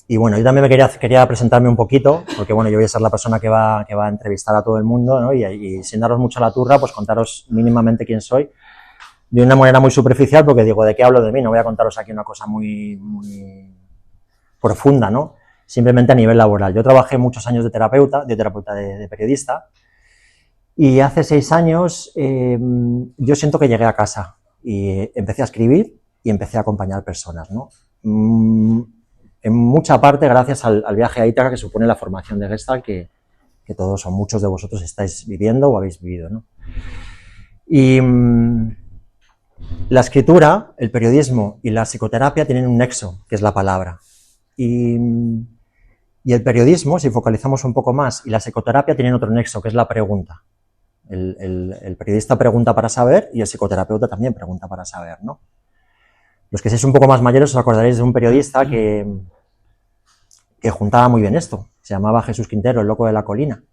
Y bueno, yo también quería presentarme un poquito, porque bueno, yo voy a ser la persona que va a entrevistar a todo el mundo, ¿no? Y sin daros mucho la turra, pues contaros mínimamente quién soy, de una manera muy superficial, porque digo, ¿de qué hablo de mí? No voy a contaros aquí una cosa muy profunda, ¿no? Simplemente a nivel laboral. Yo trabajé muchos años de terapeuta de periodista, y hace 6 años yo siento que llegué a casa y empecé a escribir y empecé a acompañar personas, ¿no? En mucha parte gracias al viaje a Ítaca que supone la formación de Gestalt que todos o muchos de vosotros estáis viviendo o habéis vivido, ¿no? Y la escritura, el periodismo y la psicoterapia tienen un nexo, que es la palabra. Y el periodismo, si focalizamos un poco más, y la psicoterapia tienen otro nexo, que es la pregunta. El periodista pregunta para saber y el psicoterapeuta también pregunta para saber, ¿no? Los que seáis un poco más mayores os acordaréis de un periodista que juntaba muy bien esto. Se llamaba Jesús Quintero, el loco de la colina.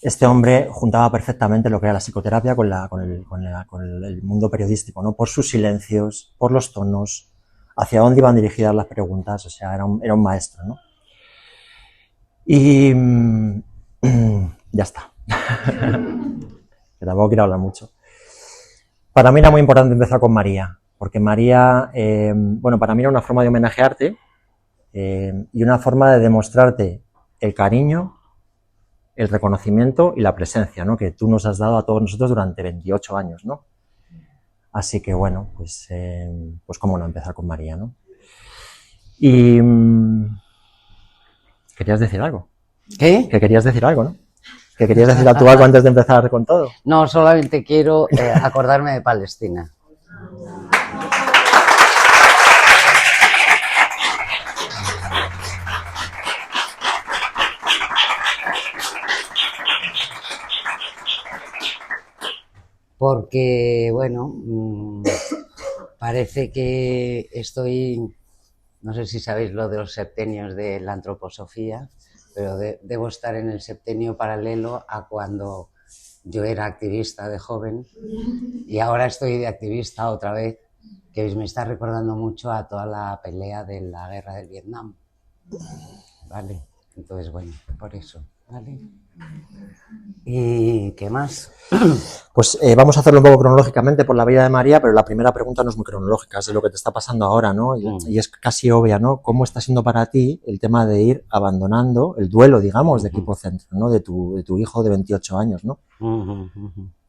Este hombre juntaba perfectamente lo que era la psicoterapia con el mundo periodístico, ¿no? Por sus silencios, por los tonos, hacia dónde iban dirigidas las preguntas, o sea, era un maestro, ¿no? Y ya está. Que tampoco quiero hablar mucho. Para mí era muy importante empezar con María, porque María, bueno, para mí era una forma de homenajearte y una forma de demostrarte el cariño, el reconocimiento y la presencia, ¿no? Que tú nos has dado a todos nosotros durante 28 años, ¿no? Así que bueno, pues cómo no empezar con María, ¿no? Y ¿querías decir algo? ¿Qué? Que querías decir algo, ¿no? Que querías decir tú algo antes de empezar con todo. No, solamente quiero acordarme de Palestina. Porque, bueno, parece que estoy, no sé si sabéis lo de los septenios de la antroposofía, pero debo estar en el septenio paralelo a cuando yo era activista de joven y ahora estoy de activista otra vez, que me está recordando mucho a toda la pelea de la guerra del Vietnam. ¿Vale? Entonces, bueno, por eso, ¿vale? ¿Y qué más? Pues vamos a hacerlo un poco cronológicamente por la vida de María, pero la primera pregunta no es muy cronológica, es de lo que te está pasando ahora, ¿no? Y es casi obvia, ¿no? ¿Cómo está siendo para ti el tema de ir abandonando el duelo, digamos, de Equipo Centro, ¿no? De tu hijo de 28 años, ¿no?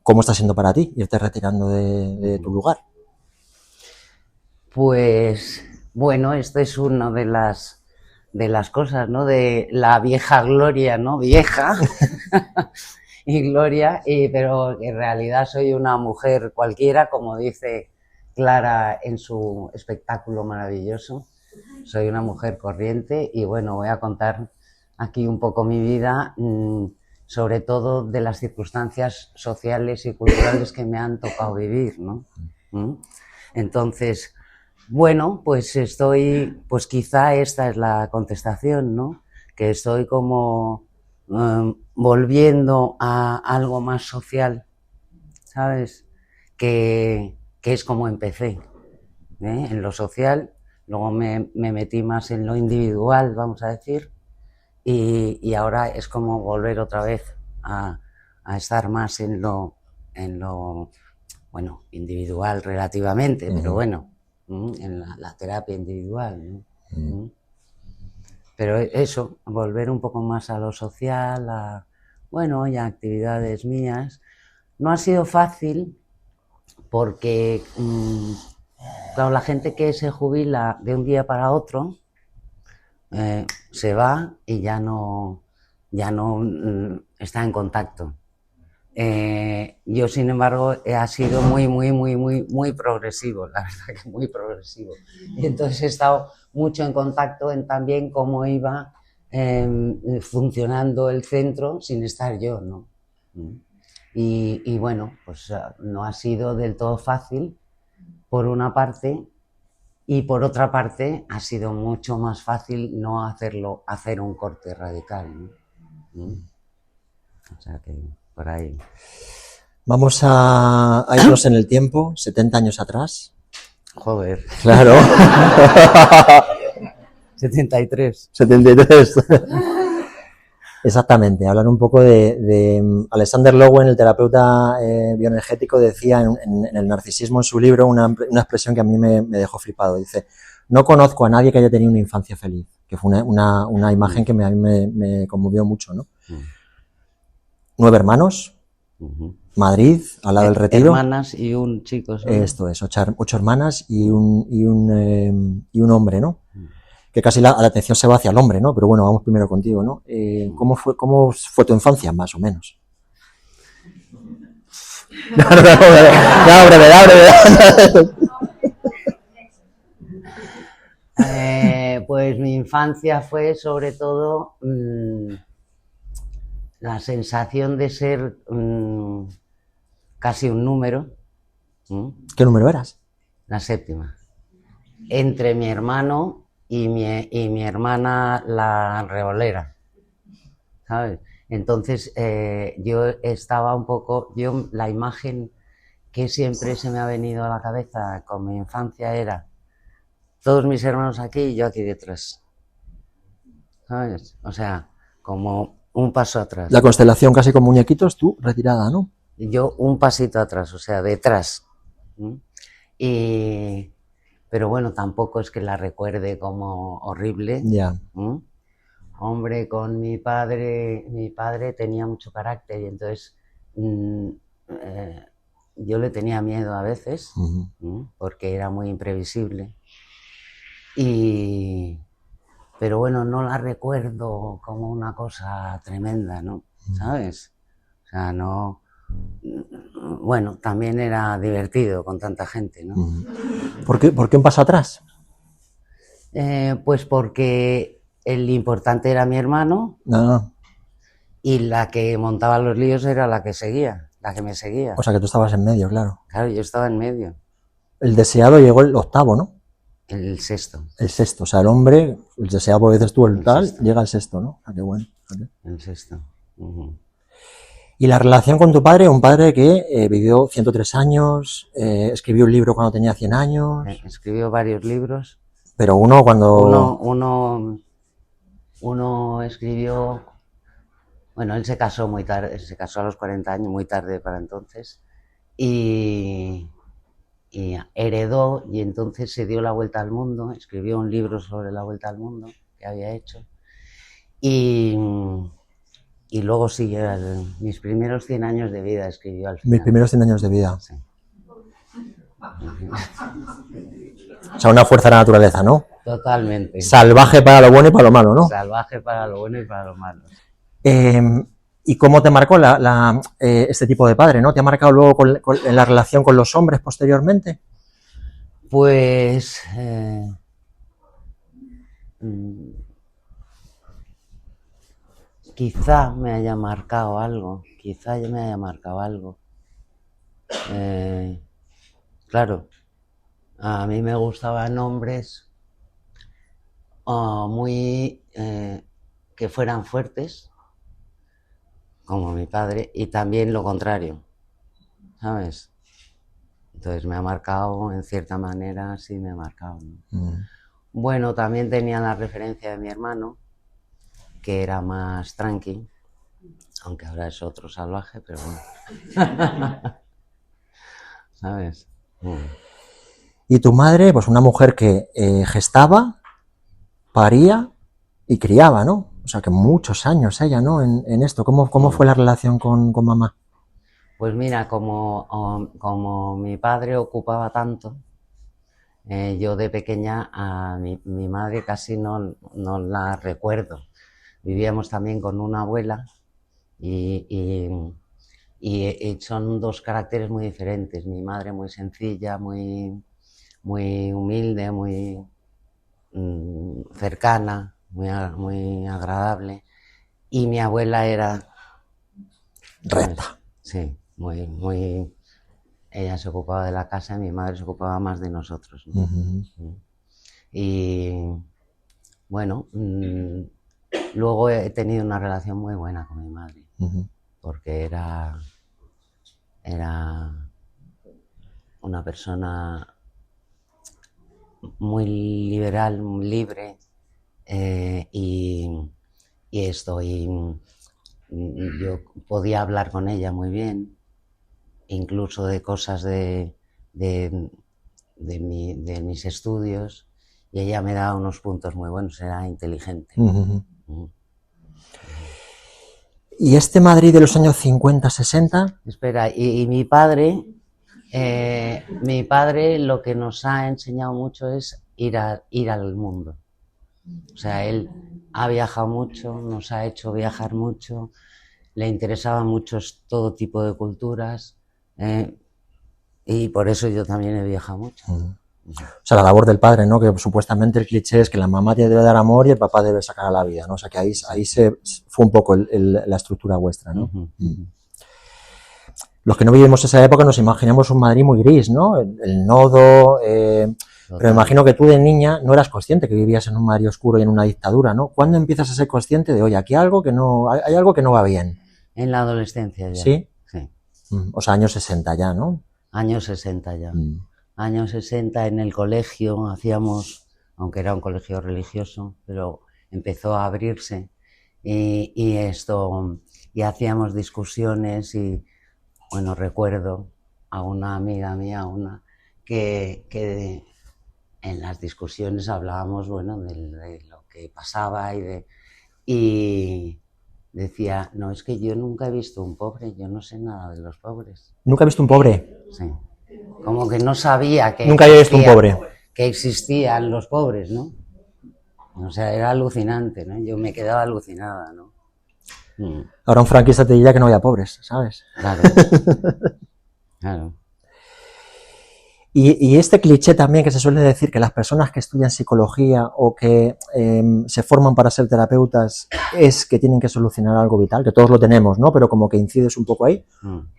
¿Cómo está siendo para ti irte retirando de tu lugar? Pues, bueno, esto es una de las cosas, ¿no? De la vieja gloria, ¿no? Vieja y gloria, pero en realidad soy una mujer cualquiera, como dice Clara en su espectáculo maravilloso. Soy una mujer corriente y bueno, voy a contar aquí un poco mi vida, sobre todo de las circunstancias sociales y culturales que me han tocado vivir, ¿no? Entonces, bueno, pues pues quizá esta es la contestación, ¿no? Que estoy como volviendo a algo más social, ¿sabes? Que es como empecé, ¿eh? En lo social, luego me metí más en lo individual, vamos a decir, y ahora es como volver otra vez a estar más en lo, bueno, individual relativamente, pero bueno, en la terapia individual, ¿no? Pero eso, volver un poco más a lo social, bueno, y a actividades mías. No ha sido fácil porque, claro, la gente que se jubila de un día para otro se va y ya no está en contacto. Yo, sin embargo, ha sido muy progresivo, la verdad que muy progresivo. Y entonces he estado mucho en contacto en también cómo iba funcionando el centro sin estar yo, ¿no? Y bueno, pues no ha sido del todo fácil, por una parte, y por otra parte ha sido mucho más fácil no hacer un corte radical, ¿no? O sea que por ahí. Vamos a irnos en el tiempo, 70 años atrás. Joder. Claro. 73. 73. Exactamente, hablar un poco de Alexander Lowen, el terapeuta bioenergético, decía en El narcisismo, en su libro, una expresión que a mí me dejó flipado. Dice, no conozco a nadie que haya tenido una infancia feliz, que fue una imagen que a mí me conmovió mucho, ¿no? 9 hermanos, Madrid, al lado del Retiro. Hermanas y un chico solo. Esto es, 8 hermanas y un hombre, ¿no? Que casi la atención se va hacia el hombre, ¿no? Pero bueno, vamos primero contigo, ¿no? ¿Cómo fue tu infancia, más o menos? Da brevedad. Pues mi infancia fue sobre todo la sensación de ser casi un número. ¿Qué número eras? La 7ª. Entre mi hermano y mi hermana la revolera, ¿sabes? Entonces yo estaba un poco, la imagen que siempre se me ha venido a la cabeza con mi infancia era todos mis hermanos aquí y yo aquí detrás, ¿sabes? O sea, como un paso atrás. La constelación casi con muñequitos, tú retirada, ¿no? Yo un pasito atrás, o sea, detrás. Pero bueno, tampoco es que la recuerde como horrible. Ya. Hombre, con mi padre tenía mucho carácter y entonces yo le tenía miedo a veces, porque era muy imprevisible. Pero bueno, no la recuerdo como una cosa tremenda, ¿no? ¿Sabes? O sea, no... Bueno, también era divertido con tanta gente, ¿no? ¿Por qué un paso atrás? Pues porque el importante era mi hermano y la que montaba los líos era la que me seguía. O sea, que tú estabas en medio, claro. Claro, yo estaba en medio. El deseado llegó el 8º, ¿no? El 6º. El 6º, o sea, el hombre, el deseado, porque dices tú, el tal, 6º. Llega el 6º, ¿no? Ah, qué bueno. El 6º. Y la relación con tu padre, un padre que vivió 103 años, escribió un libro cuando tenía 100 años. Escribió varios libros. Pero uno cuando... Uno escribió... Bueno, él se casó muy tarde, se casó a los 40 años, muy tarde para entonces. Y heredó y entonces se dio la vuelta al mundo, escribió un libro sobre la vuelta al mundo que había hecho. Y luego siguió mis primeros 100 años de vida, escribió al final. Mis primeros 100 años de vida. Sí. O sea, una fuerza de la naturaleza, ¿no? Totalmente. Salvaje para lo bueno y para lo malo, ¿no? Salvaje para lo bueno y para lo malo. ¿Y cómo te marcó este tipo de padre, ¿no? ¿Te ha marcado luego en la relación con los hombres posteriormente? Pues... quizá me haya marcado algo, claro, a mí me gustaban hombres muy que fueran fuertes, como mi padre, y también lo contrario, ¿sabes? Entonces me ha marcado, en cierta manera, sí me ha marcado, ¿no? Bueno, también tenía la referencia de mi hermano, que era más tranqui, aunque ahora es otro salvaje, pero bueno. ¿Sabes? Y tu madre, pues una mujer que gestaba, paría y criaba, ¿no? O sea, que muchos años ella, ¿no? En esto. ¿Cómo fue la relación con mamá? Pues mira, como mi padre ocupaba tanto, yo de pequeña a mi madre casi no la recuerdo. Vivíamos también con una abuela y son dos caracteres muy diferentes. Mi madre muy sencilla, muy humilde, muy cercana, muy agradable. Y mi abuela era... recta. Sí, muy... Ella se ocupaba de la casa y mi madre se ocupaba más de nosotros, ¿no? Y bueno... luego he tenido una relación muy buena con mi madre, porque era una persona muy liberal, muy libre, y yo podía hablar con ella muy bien, incluso de cosas de mis estudios, y ella me daba unos puntos muy buenos, era inteligente. ¿Y este Madrid de los años 50, 60? Espera, y mi padre lo que nos ha enseñado mucho es ir al mundo. O sea, él ha viajado mucho, nos ha hecho viajar mucho, le interesaba mucho todo tipo de culturas, y por eso yo también he viajado mucho. O sea, la labor del padre, ¿no? Que supuestamente el cliché es que la mamá debe dar amor y el papá debe sacar a la vida, ¿no? O sea, que ahí se fue un poco la estructura vuestra, ¿no? Los que no vivimos esa época nos imaginamos un Madrid muy gris, ¿no? El nodo, pero me imagino que tú de niña no eras consciente que vivías en un Madrid oscuro y en una dictadura, ¿no? ¿Cuándo empiezas a ser consciente de, oye, aquí hay algo que no va bien? En la adolescencia ya. ¿Sí? Sí. O sea, años 60 ya, ¿no? Años 60 ya. Años 60 en el colegio hacíamos, aunque era un colegio religioso, pero empezó a abrirse y hacíamos discusiones y, bueno, recuerdo a una amiga mía, que en las discusiones hablábamos, bueno, de lo que pasaba y decía, no, es que yo nunca he visto un pobre, yo no sé nada de los pobres. ¿Nunca he visto un pobre? Sí. Como que no sabía que nunca había visto un pobre. Que existían los pobres, ¿no? O sea, era alucinante, ¿no? Yo me quedaba alucinada, ¿no? Ahora un franquista te diría que no había pobres, ¿sabes? Claro. Claro. Y este cliché también que se suele decir que las personas que estudian psicología o que se forman para ser terapeutas es que tienen que solucionar algo vital, que todos lo tenemos, ¿no? Pero como que incides un poco ahí.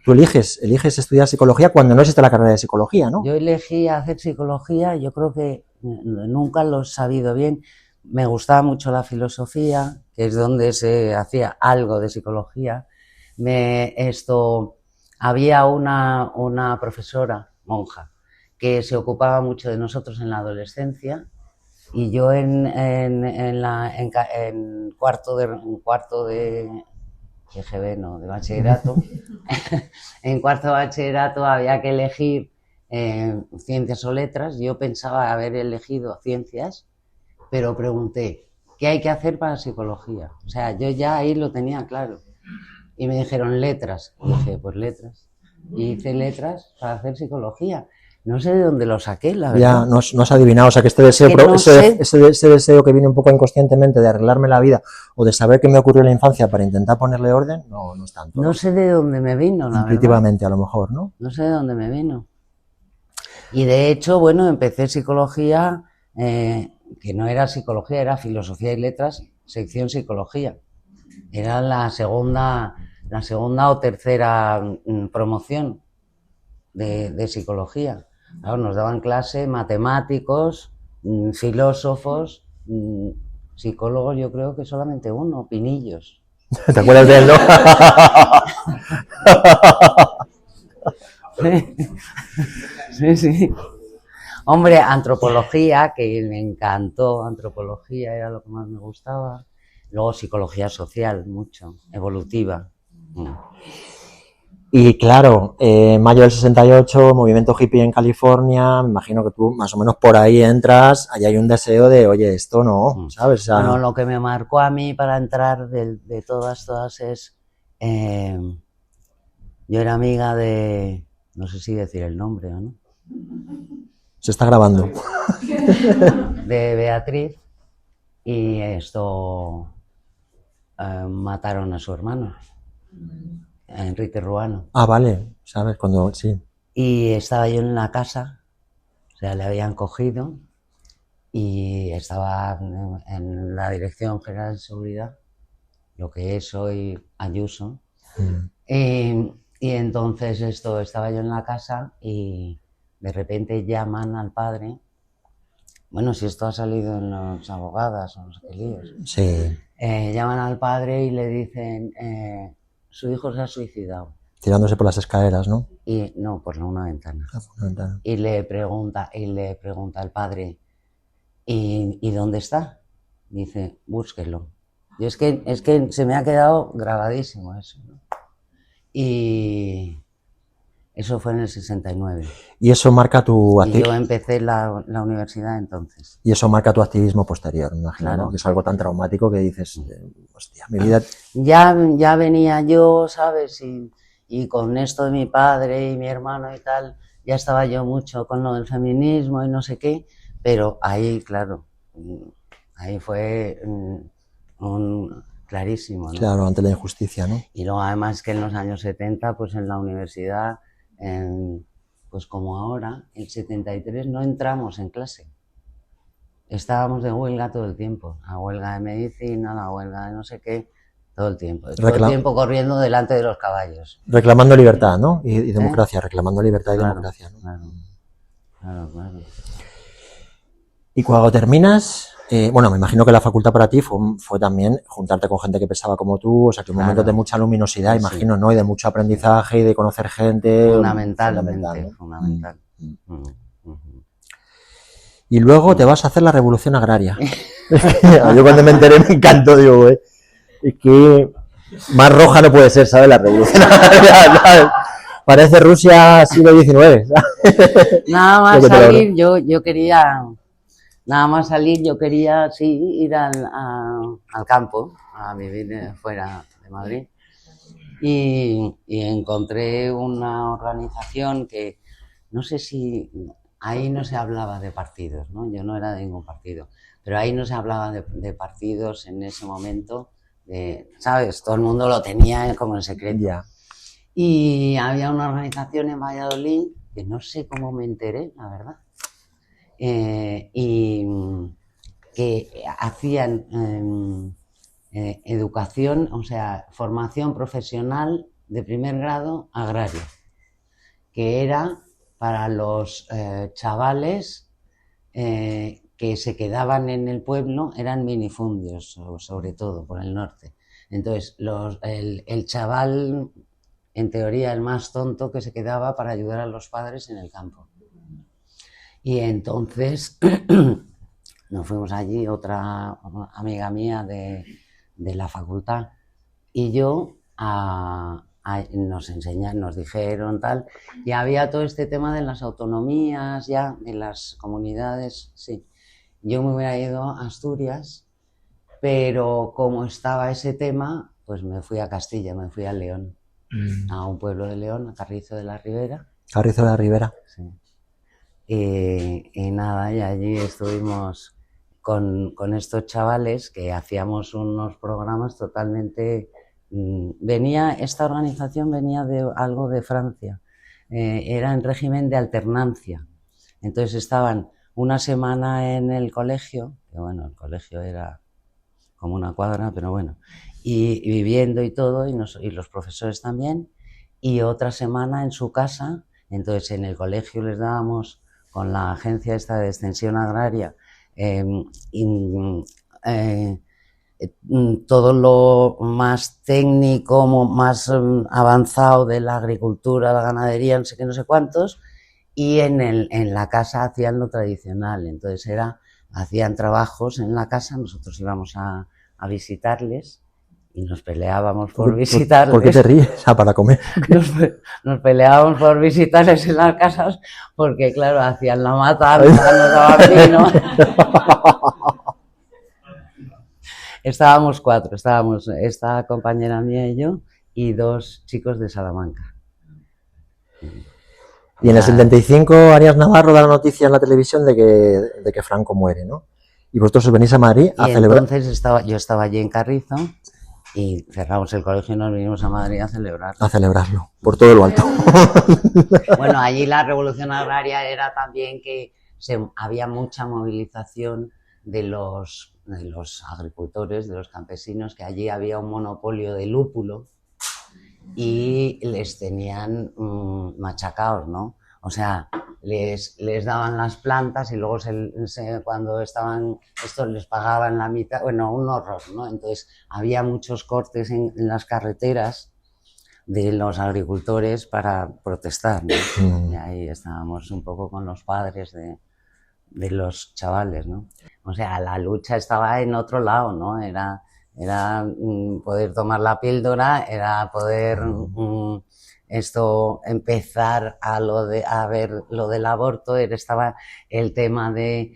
Tú eliges estudiar psicología cuando no existe la carrera de psicología, ¿no? Yo elegí hacer psicología, yo creo que nunca lo he sabido bien. Me gustaba mucho la filosofía, que es donde se hacía algo de psicología. Había una profesora, monja, que se ocupaba mucho de nosotros en la adolescencia, y yo en cuarto de EGB, no, de bachillerato, en cuarto de bachillerato había que elegir ciencias o letras. Yo pensaba haber elegido ciencias, pero pregunté, ¿qué hay que hacer para psicología? O sea, yo ya ahí lo tenía claro. Y me dijeron letras. Y dije, pues letras. Y hice letras para hacer psicología. No sé de dónde lo saqué, la verdad. Ya, no has adivinado. O sea, que este deseo, ese deseo que viene un poco inconscientemente de arreglarme la vida o de saber qué me ocurrió en la infancia para intentar ponerle orden, no es tanto. No sé de dónde me vino, la verdad. Intuitivamente, a lo mejor, ¿no? No sé de dónde me vino. Y de hecho, bueno, empecé psicología, que no era psicología, era filosofía y letras, sección psicología. Era la segunda o tercera promoción de psicología. Claro, nos daban clase matemáticos, filósofos, psicólogos, yo creo que solamente uno, Pinillos. ¿Te acuerdas de él, no? Sí. Hombre, antropología, que me encantó, antropología era lo que más me gustaba. Luego psicología social, mucho, evolutiva. Y claro, mayo del 68, movimiento hippie en California, me imagino que tú más o menos por ahí entras, allá hay un deseo de, oye, esto no, ¿sabes? O sea, bueno, lo que me marcó a mí para entrar de todas es, yo era amiga de, no sé si decir el nombre o no. Se está grabando. De Beatriz, y mataron a su hermano, a Enrique Ruano. Ah, vale, ¿sabes? Cuando, sí. Y estaba yo en la casa, o sea, le habían cogido y estaba en la Dirección General de Seguridad, lo que es hoy Ayuso. Y entonces estaba yo en la casa y de repente llaman al padre. Bueno, si esto ha salido en los abogados o no sé qué líos. Sí. Llaman al padre y le dicen, su hijo se ha suicidado. Tirándose por las escaleras, ¿no? Y no, por una ventana. Ah, por una ventana. Y le pregunta el padre, ¿y dónde está? Dice, búsquelo. Y es que se me ha quedado grabadísimo eso, ¿no? Y eso fue en el 69. Y eso marca tu Y yo empecé la universidad entonces. Y eso marca tu activismo posterior, me imagino, Claro. ¿no? Que es algo tan traumático que dices, hostia, mi vida... Ya venía yo, ¿sabes? Y con esto de mi padre y mi hermano y tal, ya estaba yo mucho con lo del feminismo y no sé qué, pero ahí, claro, ahí fue clarísimo, ¿no? Claro, ante la injusticia, ¿no? Y luego además que en los años 70, pues en la universidad, pues como ahora, en 73 no entramos en clase. Estábamos de huelga todo el tiempo, la huelga de medicina, la huelga de no sé qué, todo el tiempo. Todo el tiempo corriendo delante de los caballos. Reclamando libertad, ¿no? Y democracia, reclamando libertad y democracia, ¿no? Claro. Y cuando terminas... bueno, me imagino que la facultad para ti fue también juntarte con gente que pensaba como tú, o sea, que un momento de mucha luminosidad, imagino, ¿no? Y de mucho aprendizaje y de conocer gente. Fundamental. Y luego te vas a hacer la revolución agraria. Yo cuando me enteré me encantó, digo, es que más roja no puede ser, ¿sabes? La revolución agraria, ¿sabes? Parece Rusia siglo XIX. Nada más salir, yo quería... Nada más salir, yo quería, sí, ir al campo, a vivir fuera de Madrid. Y encontré una organización que, no sé si, ahí no se hablaba de partidos, ¿no? Yo no era de ningún partido, pero ahí no se hablaba de partidos en ese momento, ¿sabes? Todo el mundo lo tenía como en secreto. Yeah. Y había una organización en Valladolid, que no sé cómo me enteré, la verdad. Y que hacían educación, o sea, formación profesional de primer grado agraria, que era para los chavales que se quedaban en el pueblo, eran minifundios, sobre todo por el norte. Entonces, el chaval, en teoría, el más tonto, que se quedaba para ayudar a los padres en el campo. Y entonces nos fuimos allí, otra amiga mía de la facultad y yo nos enseñaron, nos dijeron tal, y había todo este tema de las autonomías ya, de las comunidades, sí. Yo me hubiera ido a Asturias, pero como estaba ese tema, pues me fui a Castilla, me fui a León, a un pueblo de León, a Carrizo de la Ribera. Carrizo de la Ribera. Sí. Y nada, y allí estuvimos con estos chavales que hacíamos unos programas totalmente... esta organización venía de algo de Francia, era en régimen de alternancia. Entonces estaban una semana en el colegio, que bueno, el colegio era como una cuadra, pero bueno, y viviendo y todo, y los profesores también, y otra semana en su casa. Entonces en el colegio les dábamos, con la agencia esta de extensión agraria, todo lo más técnico, más avanzado de la agricultura, la ganadería, no sé qué, no sé cuántos, y en la casa hacían lo tradicional. Entonces hacían trabajos en la casa, nosotros íbamos a visitarles y nos peleábamos por visitarles. ¿Por qué te ríes? Para comer. Nos peleábamos por visitarles en las casas porque, claro, hacían la matanza, nos daban vino. Estábamos 4, estábamos esta compañera mía y yo y 2 chicos de Salamanca. Y en el 75 Arias Navarro da la noticia en la televisión de que Franco muere, ¿no? Y vosotros os venís a Madrid a celebrar. Entonces yo estaba allí en Carrizo y cerramos el colegio y nos vinimos a Madrid a celebrarlo. A celebrarlo, por todo lo alto. Bueno, allí la revolución agraria era también que había mucha movilización de los agricultores, de los campesinos, que allí había un monopolio de lúpulo y les tenían machacados, ¿no? O sea, les daban las plantas y luego cuando estaban, estos les pagaban la mitad, bueno, un horror, ¿no? Entonces había muchos cortes en las carreteras de los agricultores para protestar, ¿no? Y ahí estábamos un poco con los padres de los chavales, ¿no? O sea, la lucha estaba en otro lado, ¿no? Era poder tomar la píldora, era poder empezar a ver lo del aborto, estaba el tema de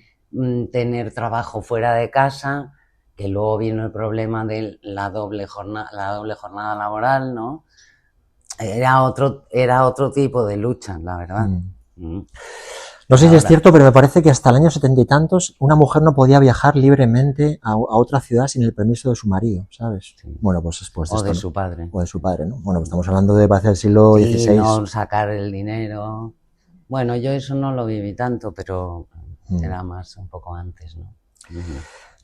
tener trabajo fuera de casa, que luego vino el problema de la doble jornada laboral, ¿no? Era otro tipo de lucha, la verdad. No sé si es cierto, pero me parece que hasta el año 70 y tantos una mujer no podía viajar libremente a otra ciudad sin el permiso de su marido, ¿sabes? Sí. Bueno, pues después o de su padre. O de su padre, ¿no? Bueno, pues estamos hablando de parece el siglo XVI. No sacar el dinero. Bueno, yo eso no lo viví tanto, pero era más un poco antes, ¿no?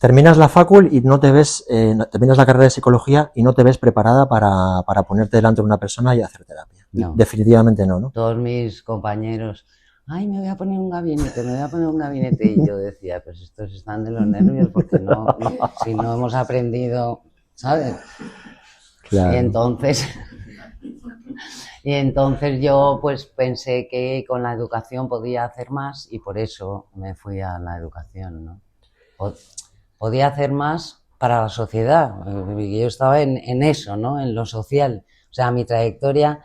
Terminas la facul y no te ves, terminas la carrera de psicología y no te ves preparada para ponerte delante de una persona y hacer terapia. No. Definitivamente no, ¿no? Todos mis compañeros, ay, me voy a poner un gabinete, y yo decía, pues estos están de los nervios porque no, si no hemos aprendido, ¿sabes? Claro. Y entonces yo pues pensé que con la educación podía hacer más y por eso me fui a la educación, ¿no? Podía hacer más para la sociedad. Yo estaba en eso, ¿no? En lo social. O sea, mi trayectoria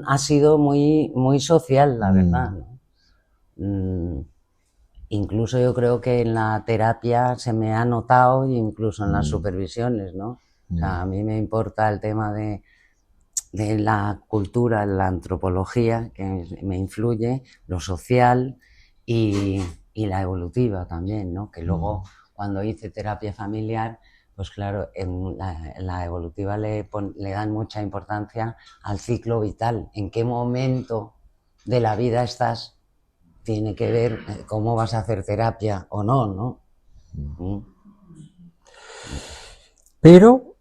ha sido muy, muy social, la verdad, ¿no? Incluso yo creo que en la terapia se me ha notado, incluso en las supervisiones, ¿no? O sea, a mí me importa el tema de la cultura, la antropología, que me influye, lo social y la evolutiva también, ¿no? Que luego, cuando hice terapia familiar, pues claro, en la evolutiva le dan mucha importancia al ciclo vital. En qué momento de la vida estás, tiene que ver cómo vas a hacer terapia o no, ¿no? Pero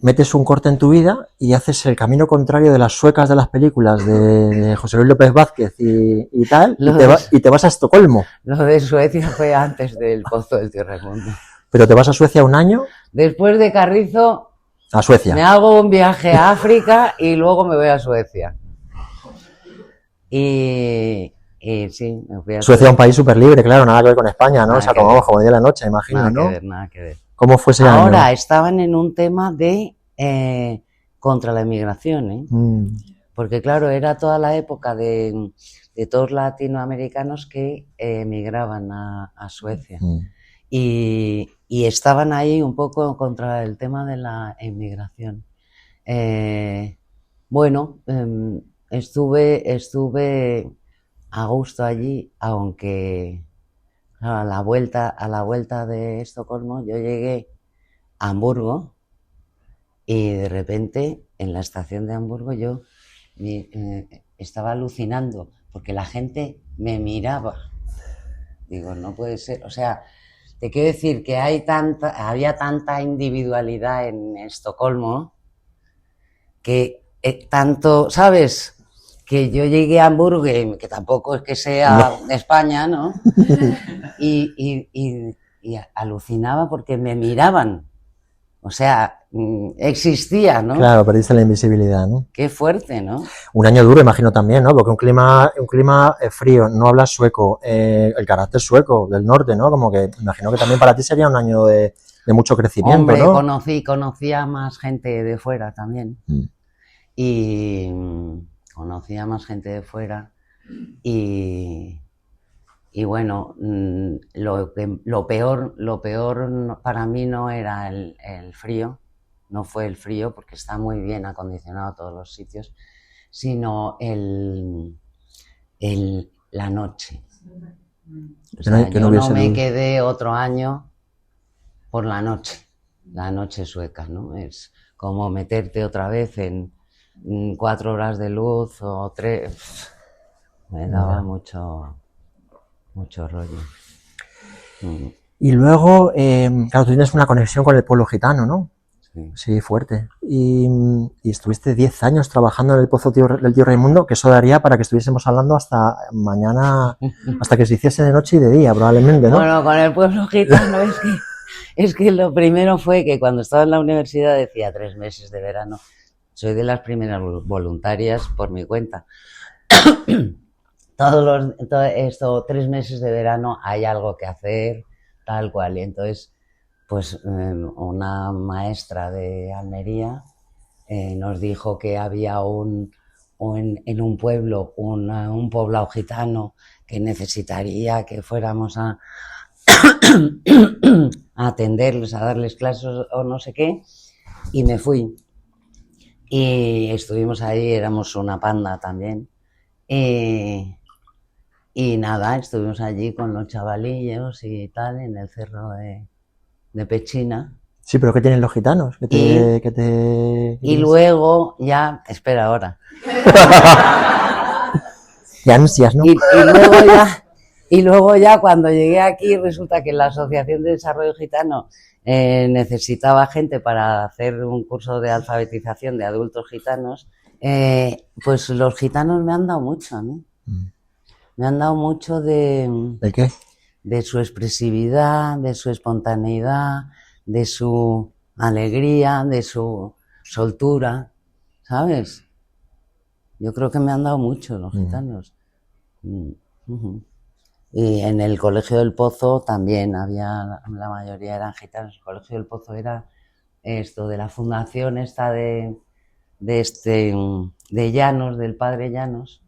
metes un corte en tu vida y haces el camino contrario de las suecas de las películas de José Luis López Vázquez y tal, y te vas a Estocolmo. Lo de Suecia fue antes del Pozo del Tío Raimundo. Pero te vas a Suecia un año. Después de Carrizo, a Suecia. Me hago un viaje a África y luego me voy a Suecia. Y sí, me fui a Suecia es un país súper libre, claro, nada que ver con España, ¿no? Nada o sea, que como ver. día de la noche, imagino, Nada ¿no? que ver, nada que ver. ¿Cómo fue ese año? Ahora estaban en un tema de contra la inmigración, ¿eh? Porque claro, era toda la época de todos latinoamericanos que emigraban a Suecia. Y estaban ahí un poco contra el tema de la inmigración. Bueno, estuve a gusto allí, aunque a la vuelta de Estocolmo yo llegué a Hamburgo y de repente en la estación de Hamburgo yo estaba alucinando porque la gente me miraba. Digo, no puede ser, o sea, te quiero decir que había tanta individualidad en Estocolmo que tanto, ¿sabes? Que yo llegué a Hamburgo, que tampoco es que sea de España, ¿no? Y alucinaba porque me miraban. O sea, existía, ¿no? Claro, perdiste la invisibilidad, ¿no? Qué fuerte, ¿no? Un año duro, imagino también, ¿no? Porque un clima frío, no hablas sueco, el carácter sueco del norte, ¿no? Como que imagino que también para ti sería un año de mucho crecimiento, hombre, ¿no? Conocí a más gente de fuera también. Y conocía a más gente de fuera y bueno, lo peor para mí no era el frío, no fue el frío porque está muy bien acondicionado todos los sitios, sino la noche. O sea, yo no me quedé otro año por la noche sueca, ¿no? Es como meterte otra vez en 4 horas de luz o 3, me daba mucho rollo. Y luego, claro, tú tienes una conexión con el pueblo gitano, ¿no? Sí, fuerte. Y estuviste 10 años trabajando en el Pozo del Tío Raimundo, que eso daría para que estuviésemos hablando hasta mañana, hasta que se hiciese de noche y de día, probablemente, ¿no? Bueno, con el pueblo gitano es que lo primero fue que cuando estaba en la universidad decía 3 meses de verano. Soy de las primeras voluntarias por mi cuenta. estos 3 meses de verano hay algo que hacer, tal cual. Y entonces, pues una maestra de Almería nos dijo que había en un pueblo un poblado gitano que necesitaría que fuéramos a atenderles, a darles clases o no sé qué, y me fui. Y estuvimos ahí, éramos una panda también. Y nada, estuvimos allí con los chavalillos y tal, en el cerro de Pechina. Sí, pero ¿qué tienen los gitanos? Y luego ya, espera ahora. De ansias, ¿no? Y luego ya cuando llegué aquí resulta que la Asociación de Desarrollo Gitano necesitaba gente para hacer un curso de alfabetización de adultos gitanos. Pues los gitanos me han dado mucho, ¿no? Me han dado mucho ¿De qué? De su expresividad, de su espontaneidad, de su alegría, de su soltura, ¿sabes? Yo creo que me han dado mucho los gitanos. Y en el Colegio del Pozo también había, la mayoría eran gitanos. El Colegio del Pozo era esto de la fundación esta de Llanos, del padre Llanos.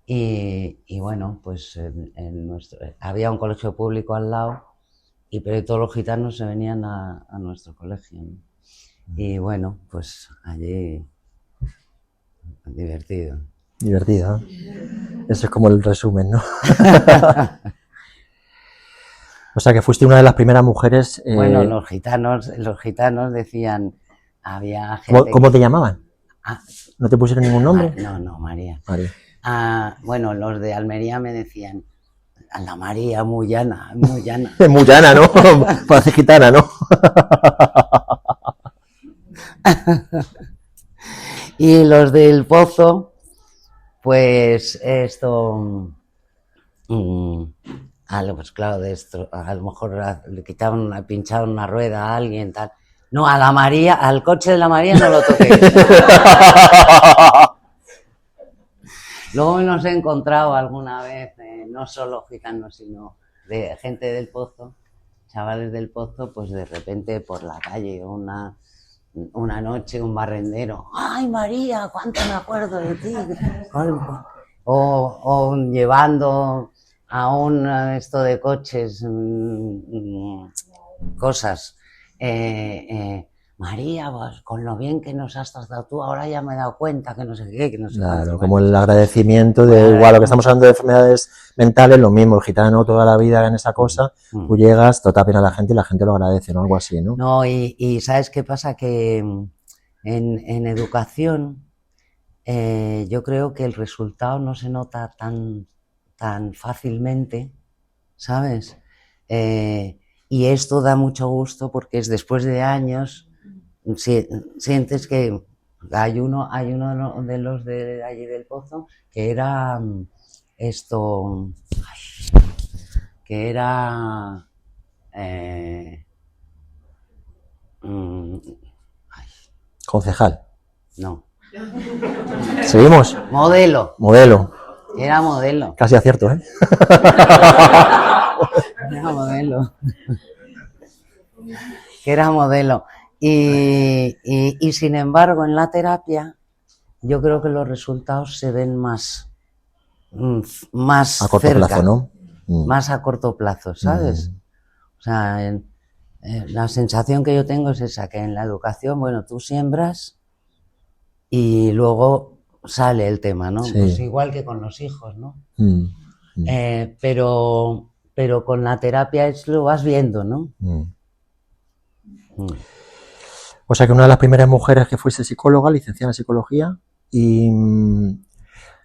Y bueno, pues había un colegio público al lado, pero todos los gitanos se venían a nuestro colegio, ¿no? Y bueno, pues allí divertido. Divertido, ¿eh? Eso es como el resumen, ¿no? O sea, que fuiste una de las primeras mujeres... Bueno, los gitanos decían, había gente... ¿Cómo te llamaban? ¿No te pusieron ningún nombre? No, María. María. Bueno, los de Almería me decían, la María, muy llana, muy llana. Muy llana, ¿no? Parece gitana, ¿no? Y los del Pozo, pues esto... pues claro, a lo mejor le pinchaban una rueda a alguien, tal. No, a la María, al coche de la María no lo toqué. Luego nos he encontrado alguna vez, no solo gitanos, sino de gente del Pozo, chavales del Pozo, pues de repente por la calle, una noche, un barrendero, ¡ay María, cuánto me acuerdo de ti! O llevando a esto de coches, cosas. María, pues, con lo bien que nos has tratado tú, ahora ya me he dado cuenta que no sé qué, que no sé Claro, cuánto, como el agradecimiento de igual lo que estamos hablando de enfermedades mentales, lo mismo, el gitano toda la vida en esa cosa, tú llegas, te tapen a la gente y la gente lo agradece, ¿no? Algo así, ¿no? No, y ¿sabes qué pasa? Que en educación yo creo que el resultado no se nota tan fácilmente, ¿sabes? Y esto da mucho gusto porque es después de años, sientes que hay uno de los de allí del Pozo que era que era Concejal. no. ¿Seguimos? Modelo. Era modelo. Casi acierto, ¿eh? Era modelo. Que era modelo. Y sin embargo, en la terapia, yo creo que los resultados se ven más a corto cerca, plazo, ¿no? Más a corto plazo, ¿sabes? O sea, la sensación que yo tengo es esa, que en la educación, bueno, tú siembras y luego sale el tema, ¿no? Sí. Pues igual que con los hijos, ¿no? Pero con la terapia lo vas viendo, ¿no? O sea que una de las primeras mujeres que fuiste psicóloga, licenciada en psicología, y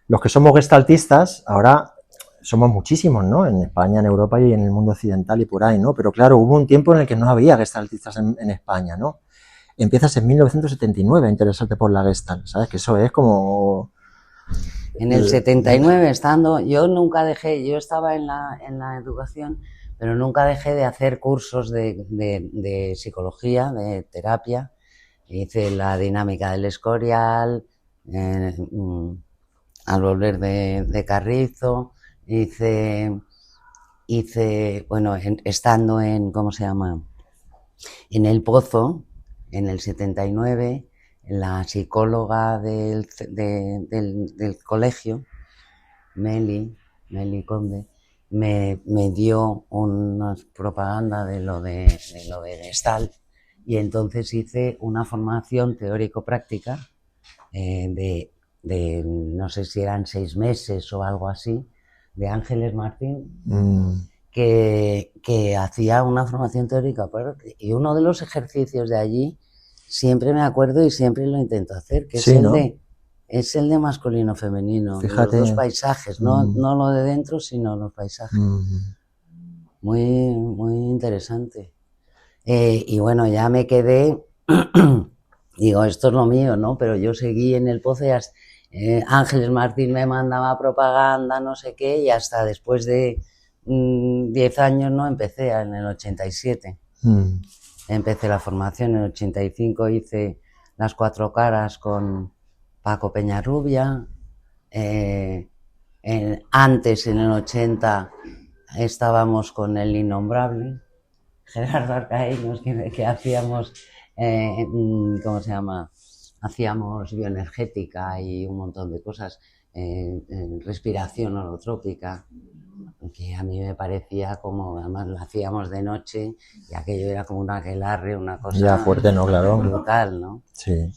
los que somos gestaltistas, ahora somos muchísimos, ¿no? En España, en Europa y en el mundo occidental y por ahí, ¿no? Pero claro, hubo un tiempo en el que no había gestaltistas en España, ¿no? Empiezas en 1979 a interesarte por la Gestalt, ¿sabes? Que eso es como... En el 79, yo nunca dejé, yo estaba en la educación, pero nunca dejé de hacer cursos de psicología, de terapia. Hice la dinámica del Escorial, al volver de Carrizo, bueno, estando en, ¿cómo se llama? En El Pozo, en el 79, la psicóloga del colegio, Meli Conde, me dio una propaganda de lo de Gestalt, y entonces hice una formación teórico-práctica de no sé si eran 6 meses o algo así, de Ángeles Martín, que hacía una formación teórica, y uno de los ejercicios de allí siempre me acuerdo y siempre lo intento hacer, que sí, es el de masculino-femenino, de los dos paisajes, no lo de dentro, sino los paisajes. Muy, muy interesante. Y bueno, ya me quedé, digo, esto es lo mío, ¿no? Pero yo seguí en El Pozo y Ángeles Martín me mandaba propaganda, no sé qué, y hasta después de 10 años, ¿no? Empecé en el 87. Empecé la formación, en el 85 hice Las Cuatro Caras con Paco Peñarrubia. Antes, en el 80, estábamos con El Innombrable, Gerardo Arcaeños, que hacíamos, ¿cómo se llama? Hacíamos bioenergética y un montón de cosas, respiración holotrópica, que a mí me parecía como, además lo hacíamos de noche y aquello era como un aquelarre, una cosa ya fuerte, ¿no? Claro. Brutal, ¿no? Sí.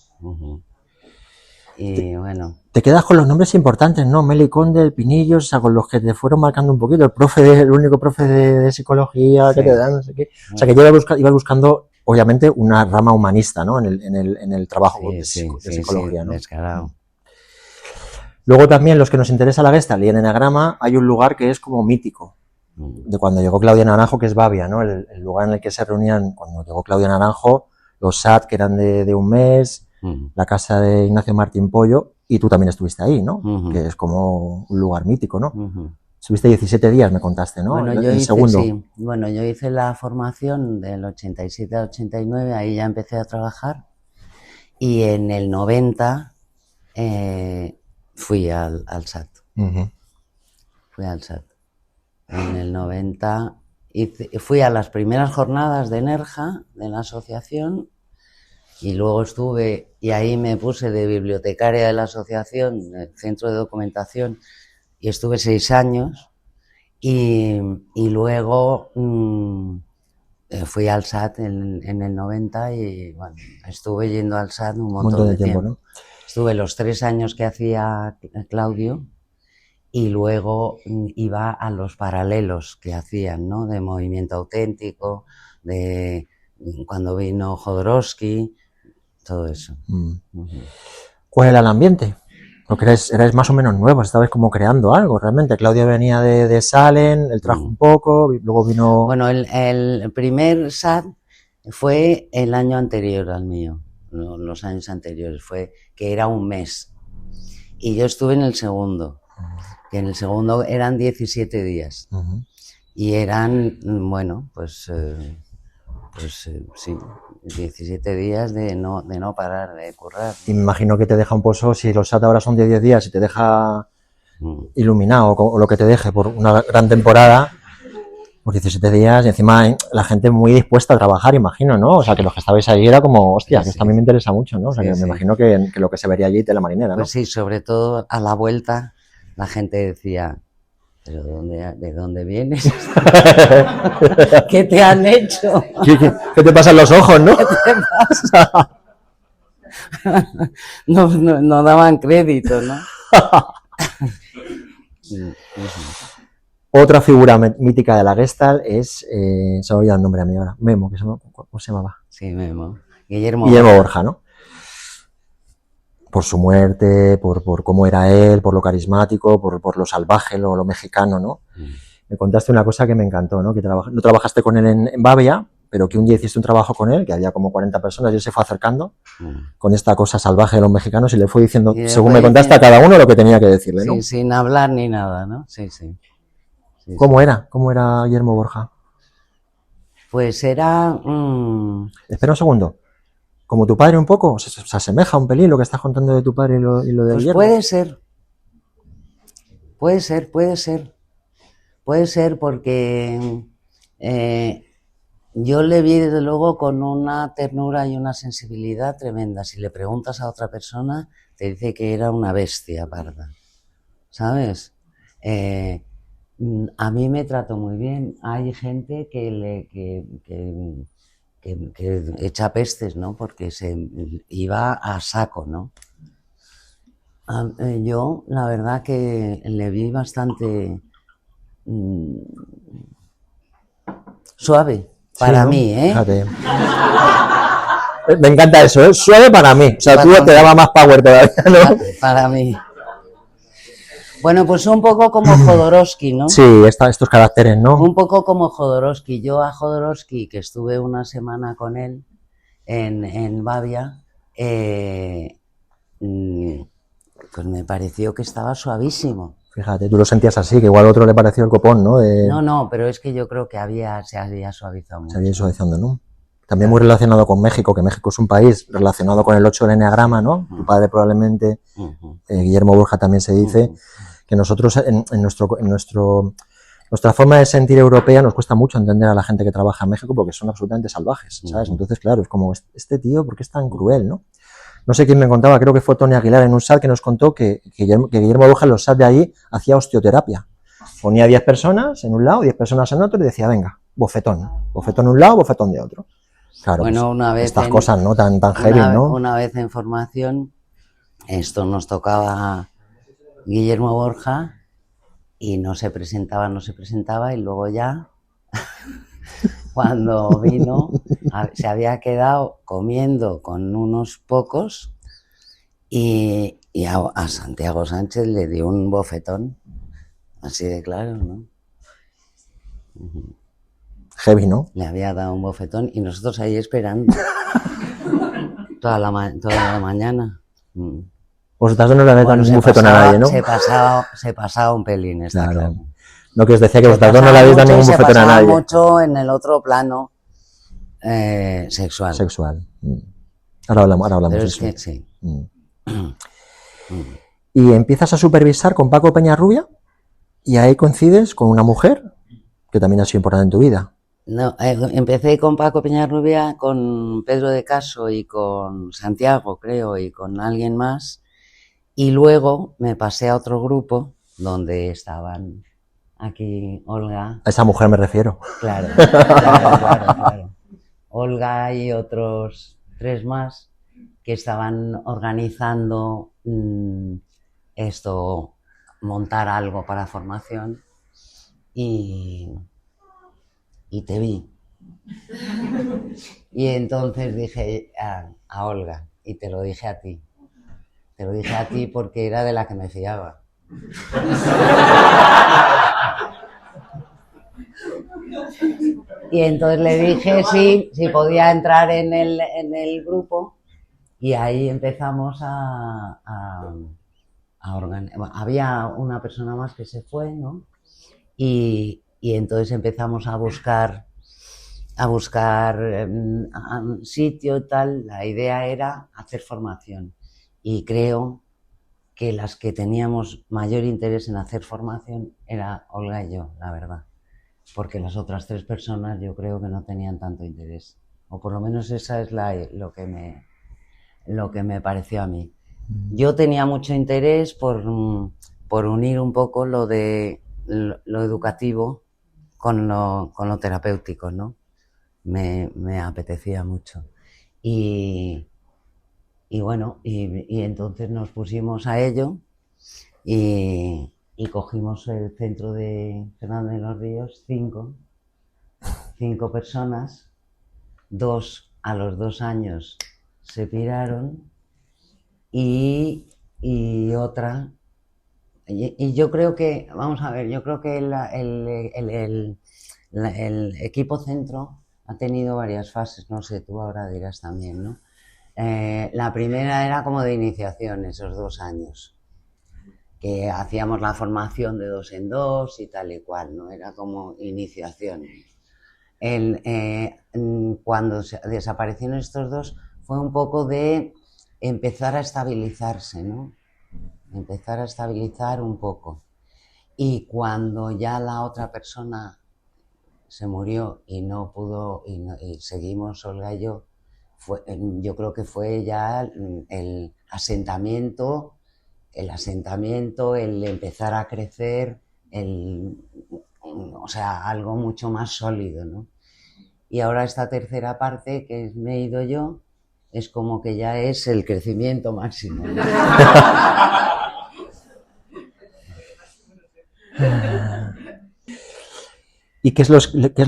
Y bueno. Te quedas con los nombres importantes, ¿no? Meli Conde, El Pinillo, o sea, con los que te fueron marcando un poquito, el único profe de psicología que te dan, no sé qué. O sea, que yo ibas buscando, obviamente, una rama humanista, ¿no? En el trabajo de psicología, ¿no? Descarado. Luego también, los que nos interesa la Gestalt y en Enagrama, hay un lugar que es como mítico, de cuando llegó Claudia Naranjo, que es Bavia, ¿no? El lugar en el que se reunían, cuando llegó Claudia Naranjo, los SAT, que eran de un mes, la casa de Ignacio Martín Pollo, y tú también estuviste ahí, ¿no? Que es como un lugar mítico, ¿no? Estuviste 17 días, me contaste, ¿no? Bueno, yo hice la formación del 87 al 89, ahí ya empecé a trabajar, y en el 90 fui al SAT. Fui al SAT. En el 90 fui a las primeras jornadas de Nerja, de la asociación, y luego estuve, y ahí me puse de bibliotecaria de la asociación, del centro de documentación, y estuve 6 años, y luego fui al SAT en el 90 y bueno, estuve yendo al SAT un montón de tiempo, ¿no? Estuve los 3 años que hacía Claudio, y luego iba a los paralelos que hacían, ¿no? De Movimiento Auténtico, de cuando vino Jodorowsky, todo eso. ¿Cuál era el ambiente? Porque erais más o menos nuevos, estabais como creando algo, realmente. Claudia venía de Salem, él trajo un poco, luego vino... Bueno, el primer SAT fue el año anterior al mío, los años anteriores, fue que era un mes. Y yo estuve en el segundo, que en el segundo eran 17 días. Y eran, bueno, pues sí, 17 días de no parar de currar. Y me imagino que te deja un pozo, si los SAT ahora son de 10 días y te deja iluminado o lo que te deje por una gran temporada, pues 17 días y encima la gente muy dispuesta a trabajar, imagino, ¿no? O sea, que los que estabais ahí era como, hostia, que esto a mí me interesa mucho, ¿no? O sea, que me imagino que lo que se vería allí, tela marinera, ¿no? Pues sí, sobre todo a la vuelta la gente decía... ¿Pero de dónde vienes? ¿Qué te han hecho? ¿Qué te pasa en los ojos, no? ¿Qué te pasa? No daban crédito, ¿no? Otra figura mítica de la Gestalt es, se me olvida el nombre a mí ahora, Memo, ¿cómo se llamaba? Sí, Memo. Guillermo Borja, ¿no? Por su muerte, por cómo era él, por lo carismático, por lo salvaje, lo mexicano, ¿no? Me contaste una cosa que me encantó, ¿no? Que no trabajaste con él en Bavia, pero que un día hiciste un trabajo con él, que había como 40 personas, y él se fue acercando con esta cosa salvaje de los mexicanos y le fue diciendo, según me contaste, a cada uno lo que tenía que decirle, ¿no? Sí, sin hablar ni nada, ¿no? Sí. ¿Cómo era? ¿Cómo era Guillermo Borja? Pues era... Espera un segundo. ¿Como tu padre un poco? ¿Se asemeja un pelín lo que estás contando de tu padre y lo de Pues Guillermo? puede ser. Puede ser, puede ser. Puede ser porque yo le vi desde luego con una ternura y una sensibilidad tremenda. Si le preguntas a otra persona, te dice que era una bestia parda, ¿sabes? A mí me trató muy bien. Hay gente que echa pestes, ¿no? Porque se iba a saco, ¿no? Yo, la verdad que le vi bastante suave, para Sí, ¿no? mí, ¿eh? Fíjate. Me encanta eso, ¿eh? Suave para mí. O sea, Para tú te mí. daba más power todavía, ¿no? Para mí. Bueno, pues un poco como Jodorowsky, ¿no? Sí, estos caracteres, ¿no? Un poco como Jodorowsky. Yo a Jodorowsky, que estuve una semana con él en Bavia, pues me pareció que estaba suavísimo. Fíjate, tú lo sentías así, que igual a otro le pareció el copón, ¿no? No, pero es que yo creo que se había suavizado mucho. Se había ido suavizando, ¿no? También muy relacionado con México, que México es un país relacionado con el 8 del enneagrama, ¿no? Tu padre probablemente, Guillermo Borja también se dice, que nosotros nuestra forma de sentir europea nos cuesta mucho entender a la gente que trabaja en México porque son absolutamente salvajes, ¿sabes? Entonces, claro, es como, este tío, ¿por qué es tan cruel, no? No sé quién me contaba, creo que fue Tony Aguilar en un SAT que nos contó que Guillermo Borja en los SAT de allí hacía osteoterapia. Ponía 10 personas en un lado, 10 personas en otro y decía, venga, bofetón. Bofetón de un lado, bofetón de otro. Claro, bueno, pues, una vez estas cosas, ¿no? Tan heavy, ¿no? Una vez en formación, esto nos tocaba Guillermo Borja y no se presentaba y luego ya, cuando vino, se había quedado comiendo con unos pocos y a Santiago Sánchez le dio un bofetón, así de claro, ¿no? Heavy, ¿no? Le había dado un bofetón y nosotros ahí esperando toda la mañana. Vosotras no le habéis dado ningún bofetón a nadie, ¿no? Se pasaba un pelín, está claro. No, que os decía que vosotras no le habéis dado ningún bofetón a nadie. Se mucho en el otro plano sexual. Sexual. Ahora hablamos Pero de es eso. que sí. Y empiezas a supervisar con Paco Peñarrubia y ahí coincides con una mujer que también ha sido importante en tu vida. No, empecé con Paco Peñarrubia, con Pedro de Caso y con Santiago, creo, y con alguien más. Y luego me pasé a otro grupo donde estaban aquí Olga. A esa mujer me refiero. Claro. Olga y otros 3 más que estaban organizando montar algo para formación y te vi. Y entonces dije a Olga, y te lo dije a ti. Te lo dije a ti porque era de la que me fiaba. Y entonces le dije si podía entrar en el grupo y ahí empezamos a organizar. Había una persona más que se fue, ¿no? Y entonces empezamos a buscar sitio y tal. La idea era hacer formación y creo que las que teníamos mayor interés en hacer formación era Olga y yo, la verdad, porque las otras 3 personas yo creo que no tenían tanto interés, o por lo menos esa es lo que me pareció a mí. Yo tenía mucho interés por unir un poco lo educativo con lo terapéutico, ¿no? Me apetecía mucho. Y bueno, y entonces nos pusimos a ello y cogimos el centro de Fernando de los Ríos, 5 personas, 2 a los 2 años se piraron y otra. Y yo creo que, vamos a ver, yo creo que el equipo centro ha tenido varias fases, no sé, tú ahora dirás también, ¿no? La primera era como de iniciación, esos 2 años, que hacíamos la formación de 2 en 2 y tal y cual, ¿no? Era como iniciación. Cuando desaparecieron estos 2 fue un poco de empezar a estabilizarse, ¿no? Empezar a estabilizar un poco. Y cuando ya la otra persona se murió y no pudo, y seguimos Olga y yo, yo creo que fue ya el asentamiento, el empezar a crecer, o sea, algo mucho más sólido, ¿no? Y ahora esta tercera parte, que me he ido yo, es como que ya es el crecimiento máximo, ¿no? ¿Y qué es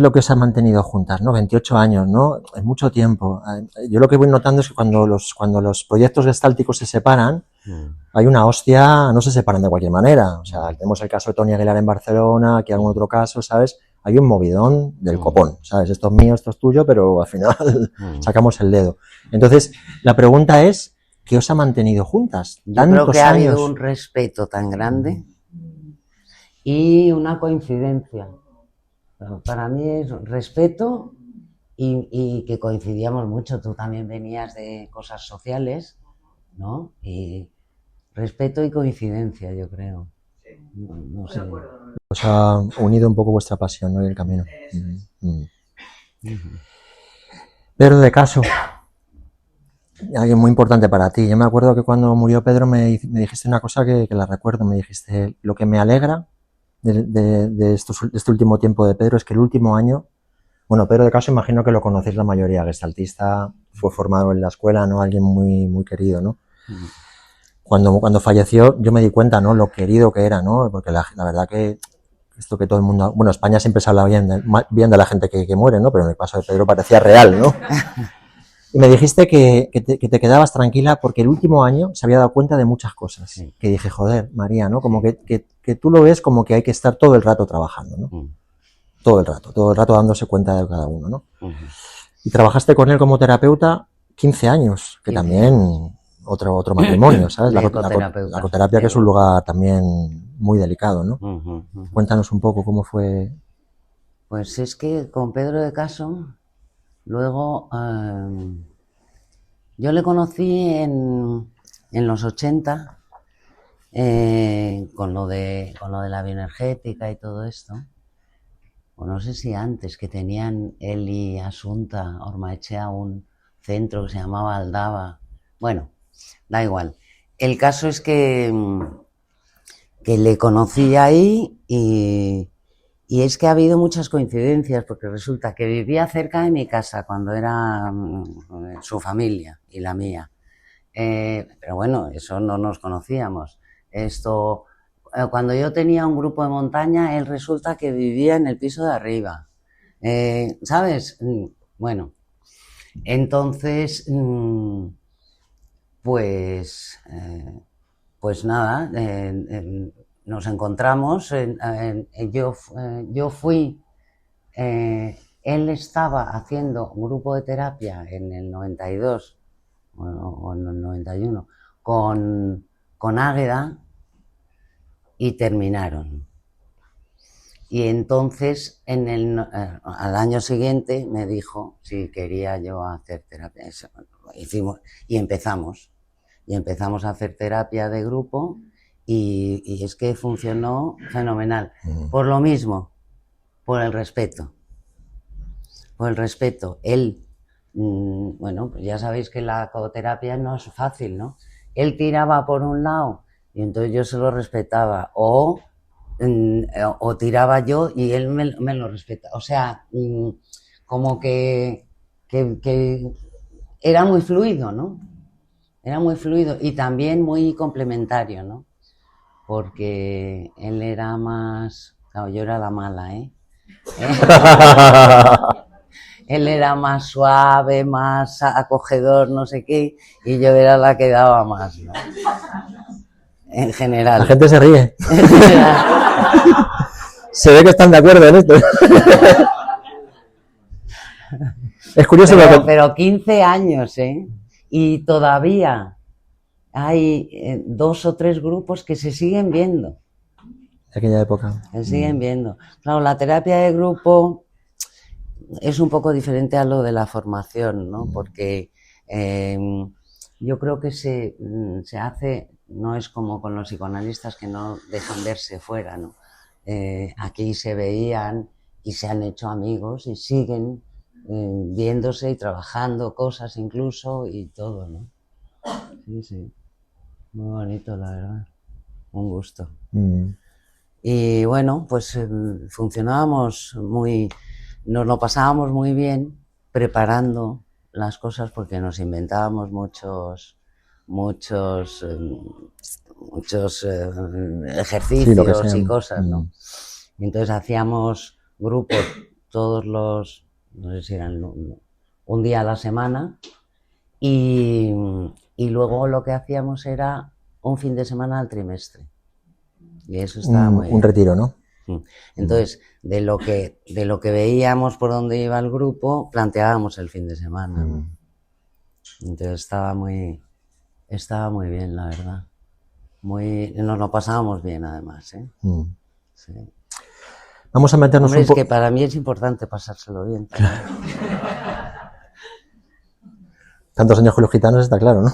lo que os ha mantenido juntas, ¿no? 28 años, ¿no? Es mucho tiempo. Yo lo que voy notando es que cuando los proyectos gestálticos se separan, hay una hostia, no se separan de cualquier manera. O sea, tenemos el caso de Tony Aguilar en Barcelona, aquí algún otro caso, ¿sabes? Hay un movidón del copón, ¿sabes? Esto es mío, esto es tuyo, pero al final sacamos el dedo. Entonces, la pregunta es, ¿qué os ha mantenido juntas? Yo creo que ha habido un respeto tan grande y una coincidencia. Para mí es respeto y que coincidíamos mucho. Tú también venías de cosas sociales, ¿no? Y respeto y coincidencia, yo creo. No sé. Os ha unido un poco vuestra pasión, ¿no? Y el camino. Pedro de Caso, alguien muy importante para ti. Yo me acuerdo que cuando murió Pedro me dijiste una cosa que la recuerdo. Me dijiste, lo que me alegra de este último tiempo de Pedro es que el último año, bueno, Pedro de Caso imagino que lo conocéis la mayoría, gestaltista, fue formado en la escuela, ¿no? Alguien muy, muy querido, ¿no? Cuando falleció yo me di cuenta, ¿no? Lo querido que era, ¿no? Porque la verdad que esto que todo el mundo, bueno, España siempre se habla bien de la gente que muere, ¿no? Pero en el caso de Pedro parecía real, ¿no? Y me dijiste que te quedabas tranquila porque el último año se había dado cuenta de muchas cosas. Sí. Que dije, joder, María, ¿no? Como que tú lo ves como que hay que estar todo el rato trabajando, ¿no? Todo el rato dándose cuenta de cada uno, ¿no? Y trabajaste con él como terapeuta 15 años, que 15 también años. Otro matrimonio, ¿sabes? La ecoterapia, que es un lugar también muy delicado, ¿no? Cuéntanos un poco cómo fue. Pues es que con Pedro de Caso, luego yo le conocí en los 80 con lo de la bioenergética y todo esto. O no sé si antes, que tenían él y Asunta Ormaechea un centro que se llamaba Aldaba. Bueno, da igual. El caso es que le conocí ahí y es que ha habido muchas coincidencias, porque resulta que vivía cerca de mi casa cuando era su familia y la mía. Pero bueno, eso no nos conocíamos. Cuando yo tenía un grupo de montaña, él resulta que vivía en el piso de arriba. ¿Sabes? Bueno, entonces, pues nada, nos encontramos. Yo fui, él estaba haciendo un grupo de terapia en el 92 o en el 91 con Águeda y terminaron. Y entonces al año siguiente me dijo si quería yo hacer terapia. Eso, hicimos y empezamos a hacer terapia de grupo y es que funcionó fenomenal. Por lo mismo, por el respeto. Él, bueno, pues ya sabéis que la ecoterapia no es fácil, ¿no? Él tiraba por un lado y entonces yo se lo respetaba, o tiraba yo y él me lo respetaba. O sea, como que era muy fluido, ¿no? Era muy fluido y también muy complementario, ¿no? Porque él era más... Claro, yo era la mala, ¿eh? Él era más suave, más acogedor, no sé qué, y yo era la que daba más, ¿no? En general. La gente se ríe. Se ve que están de acuerdo en esto. Es curioso, pero 15 años, ¿eh? Y todavía hay 2 o 3 grupos que se siguen viendo. De aquella época. Se siguen viendo. Claro, la terapia de grupo es un poco diferente a lo de la formación, ¿no? Porque yo creo que se hace, no es como con los psicoanalistas que no dejan verse fuera, ¿no? aquí se veían y se han hecho amigos y siguen viéndose y trabajando cosas incluso y todo, ¿no? Sí, sí. Muy bonito, la verdad. Un gusto. Y bueno, pues funcionábamos nos lo pasábamos muy bien preparando las cosas porque nos inventábamos muchos ejercicios y cosas, ¿no? Y entonces hacíamos grupos todos los, no sé si eran un día a la semana y luego lo que hacíamos era un fin de semana al trimestre. Y eso estaba muy bien. Un retiro, ¿no? Entonces, de lo que veíamos por dónde iba el grupo, planteábamos el fin de semana, ¿no? Entonces estaba muy bien, la verdad. Nos lo pasábamos bien, además, ¿eh? Sí. Vamos a meternos Hombre, es que para mí es importante pasárselo bien. Claro. Tantos años con los gitanos, está claro, ¿no?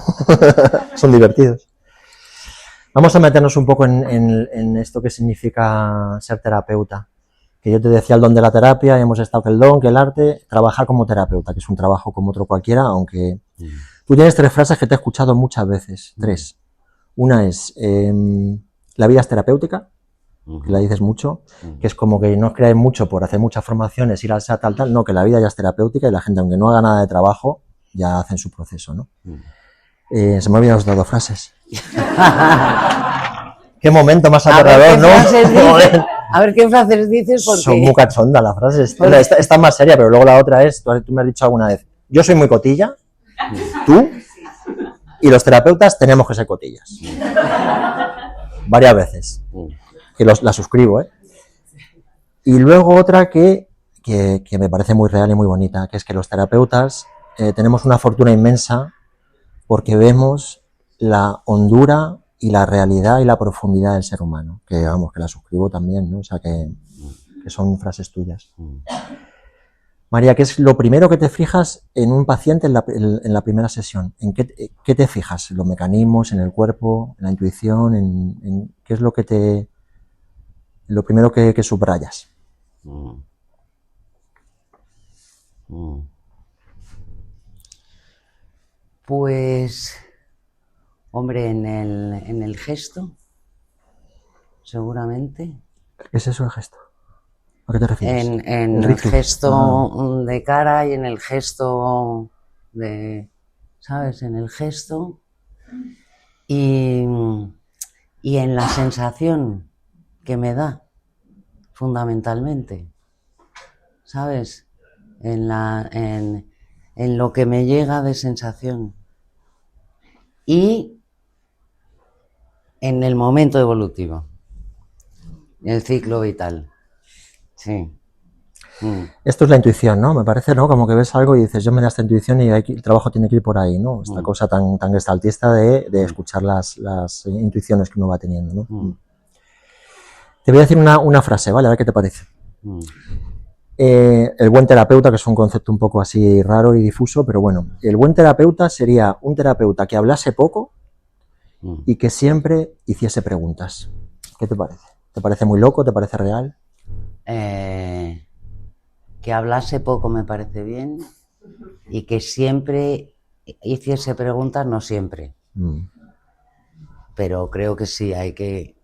Son divertidos. Vamos a meternos un poco en esto que significa ser terapeuta. Que yo te decía el don de la terapia, hemos estado que el don, que el arte, trabajar como terapeuta, que es un trabajo como otro cualquiera, aunque tú tienes 3 frases que te he escuchado muchas veces, 3. Una es, la vida es terapéutica, que la dices mucho, que es como que no creáis mucho por hacer muchas formaciones, ir al SAT, tal, no, que la vida ya es terapéutica y la gente, aunque no haga nada de trabajo, ya hacen su proceso, ¿no? Se me olvidan las 2 frases. Qué momento más aterrador, ¿no? A ver qué frases dices porque... Son muy cachondas las frases. Esta es más seria, pero luego la otra es, tú me has dicho alguna vez, yo soy muy cotilla, tú y los terapeutas tenemos que ser cotillas. Varias veces. Que la suscribo, ¿eh? Y luego otra que me parece muy real y muy bonita, que es que los terapeutas tenemos una fortuna inmensa porque vemos la hondura y la realidad y la profundidad del ser humano, que vamos, que la suscribo también, ¿no? O sea, que son frases tuyas. María, ¿qué es lo primero que te fijas en un paciente en la primera sesión? ¿En qué te fijas? ¿En los mecanismos, en el cuerpo, en la intuición? ¿En qué es lo primero que subrayas? Pues, hombre, en el gesto, seguramente. ¿Qué es eso el gesto? ¿A qué te refieres? En el gesto de cara y en el gesto de, ¿sabes? En el gesto y en la sensación que me da, fundamentalmente, ¿sabes? En lo que me llega de sensación y en el momento evolutivo, el ciclo vital. Sí. Esto es la intuición, ¿no? Me parece, ¿no? Como que ves algo y dices, yo me da esta intuición y el trabajo tiene que ir por ahí, ¿no? Esta cosa tan gestaltista de escuchar las intuiciones que uno va teniendo, ¿no? Te voy a decir una frase, ¿vale? A ver qué te parece. El buen terapeuta, que es un concepto un poco así raro y difuso, pero bueno, el buen terapeuta sería un terapeuta que hablase poco y que siempre hiciese preguntas. ¿Qué te parece? ¿Te parece muy loco? ¿Te parece real? Que hablase poco me parece bien y que siempre hiciese preguntas, no siempre. Pero creo que sí, hay que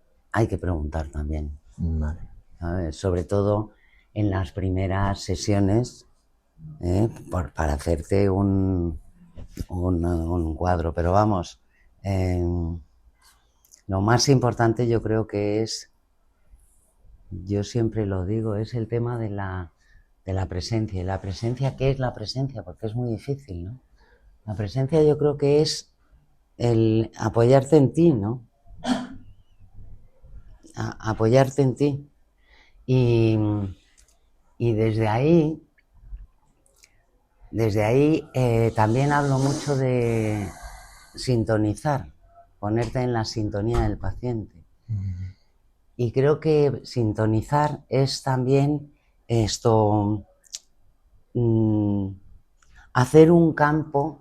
preguntar también. Vale. ¿Sabes? Sobre todo en las primeras sesiones, para hacerte un cuadro. Pero vamos, lo más importante yo creo que es, yo siempre lo digo, es el tema de la presencia. ¿Y la presencia qué es la presencia? Porque es muy difícil, ¿no? La presencia yo creo que es el apoyarte en ti, ¿no? Apoyarte en ti. Y desde ahí también hablo mucho de sintonizar, ponerte en la sintonía del paciente. Y creo que sintonizar es también esto, hacer un campo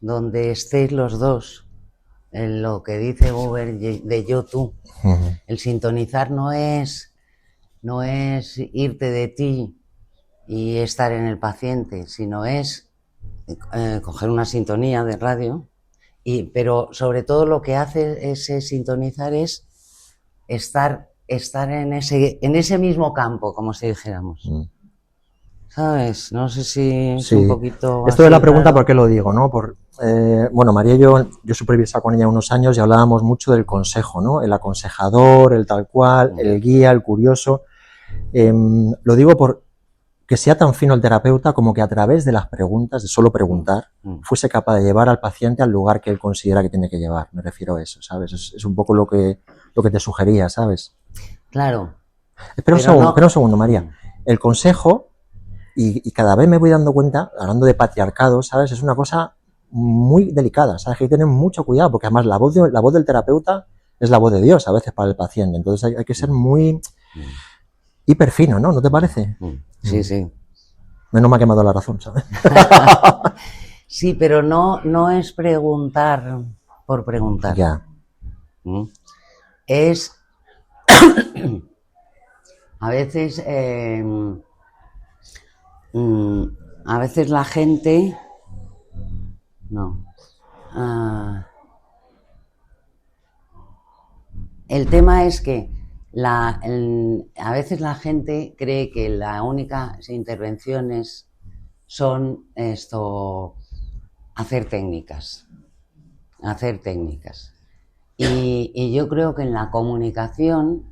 donde estéis los dos, en lo que dice Buber de yo-tú. El sintonizar no es no es irte de ti y estar en el paciente, sino es coger una sintonía de radio, pero sobre todo lo que hace ese sintonizar es estar en ese mismo campo, como si dijéramos. ¿Sabes? No sé si es un poquito... Esto de la pregunta, ¿por qué lo digo? ¿No? Bueno, María y yo supervisaba con ella unos años y hablábamos mucho del consejo, ¿no? El aconsejador, el tal cual, el guía, el curioso. Lo digo por que sea tan fino el terapeuta como que a través de las preguntas, de solo preguntar, fuese capaz de llevar al paciente al lugar que él considera que tiene que llevar. Me refiero a eso, ¿sabes? Es un poco lo que te sugería, ¿sabes? Claro. Espera un segundo, María. El consejo, y cada vez me voy dando cuenta, hablando de patriarcado, ¿sabes? Es una cosa muy delicada, ¿sabes? Que hay que tener mucho cuidado, porque además la voz del terapeuta es la voz de Dios a veces para el paciente. Entonces hay que ser muy hiper fino, ¿no? ¿No te parece? Sí, sí. Menos mal que me ha dado la razón, ¿sabes? Sí, pero no es preguntar por preguntar. Ya. Es a veces la gente el tema es que a veces la gente cree que las únicas intervenciones son hacer técnicas. Y yo creo que en la comunicación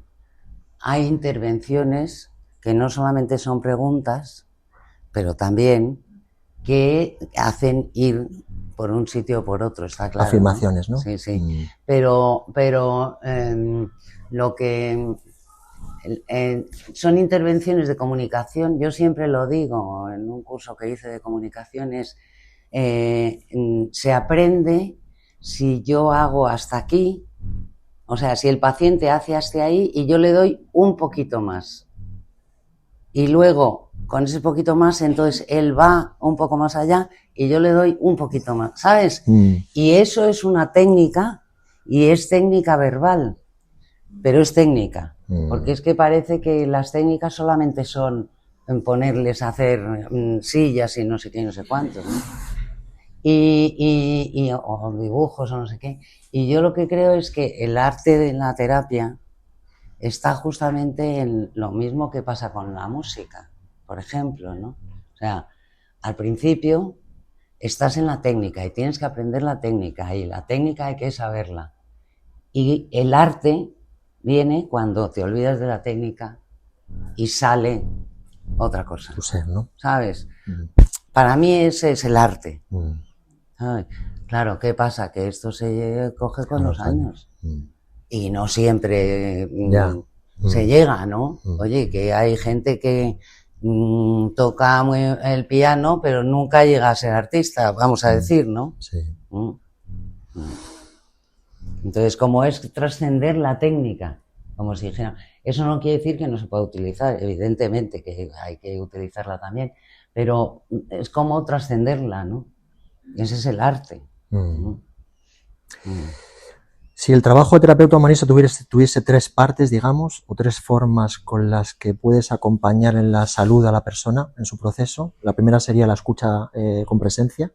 hay intervenciones que no solamente son preguntas, pero también que hacen ir por un sitio o por otro, está claro. Afirmaciones, ¿no? Sí, sí. Pero lo que son intervenciones de comunicación, yo siempre lo digo en un curso que hice de comunicaciones, se aprende si yo hago hasta aquí, o sea, si el paciente hace hasta ahí y yo le doy un poquito más. Y luego, con ese poquito más, entonces él va un poco más allá y yo le doy un poquito más, ¿sabes? Y eso es una técnica, y es técnica verbal, pero es técnica. Porque es que parece que las técnicas solamente son ponerles a hacer sillas y no sé qué, no sé cuántos, ¿no? O dibujos o no sé qué. Y yo lo que creo es que el arte de la terapia está justamente en lo mismo que pasa con la música, por ejemplo, ¿no? O sea, al principio estás en la técnica y tienes que aprender la técnica, y la técnica hay que saberla. Y el arte viene cuando te olvidas de la técnica y sale otra cosa. Tu ser, ¿no? ¿Sabes? Para mí ese es el arte. ¿Sabes? Claro, ¿qué pasa? Que esto se coge con los años. Y no siempre se llega, ¿no? Oye, que hay gente que toca muy el piano, pero nunca llega a ser artista, vamos a decir, ¿no? Sí. Entonces, como es trascender la técnica, como si dijera, eso no quiere decir que no se pueda utilizar, evidentemente que hay que utilizarla también, pero es como trascenderla, ¿no? Ese es el arte. Si el trabajo de terapeuta humanista tuviese tres partes, digamos, o tres formas con las que puedes acompañar en la salud a la persona en su proceso, la primera sería la escucha con presencia.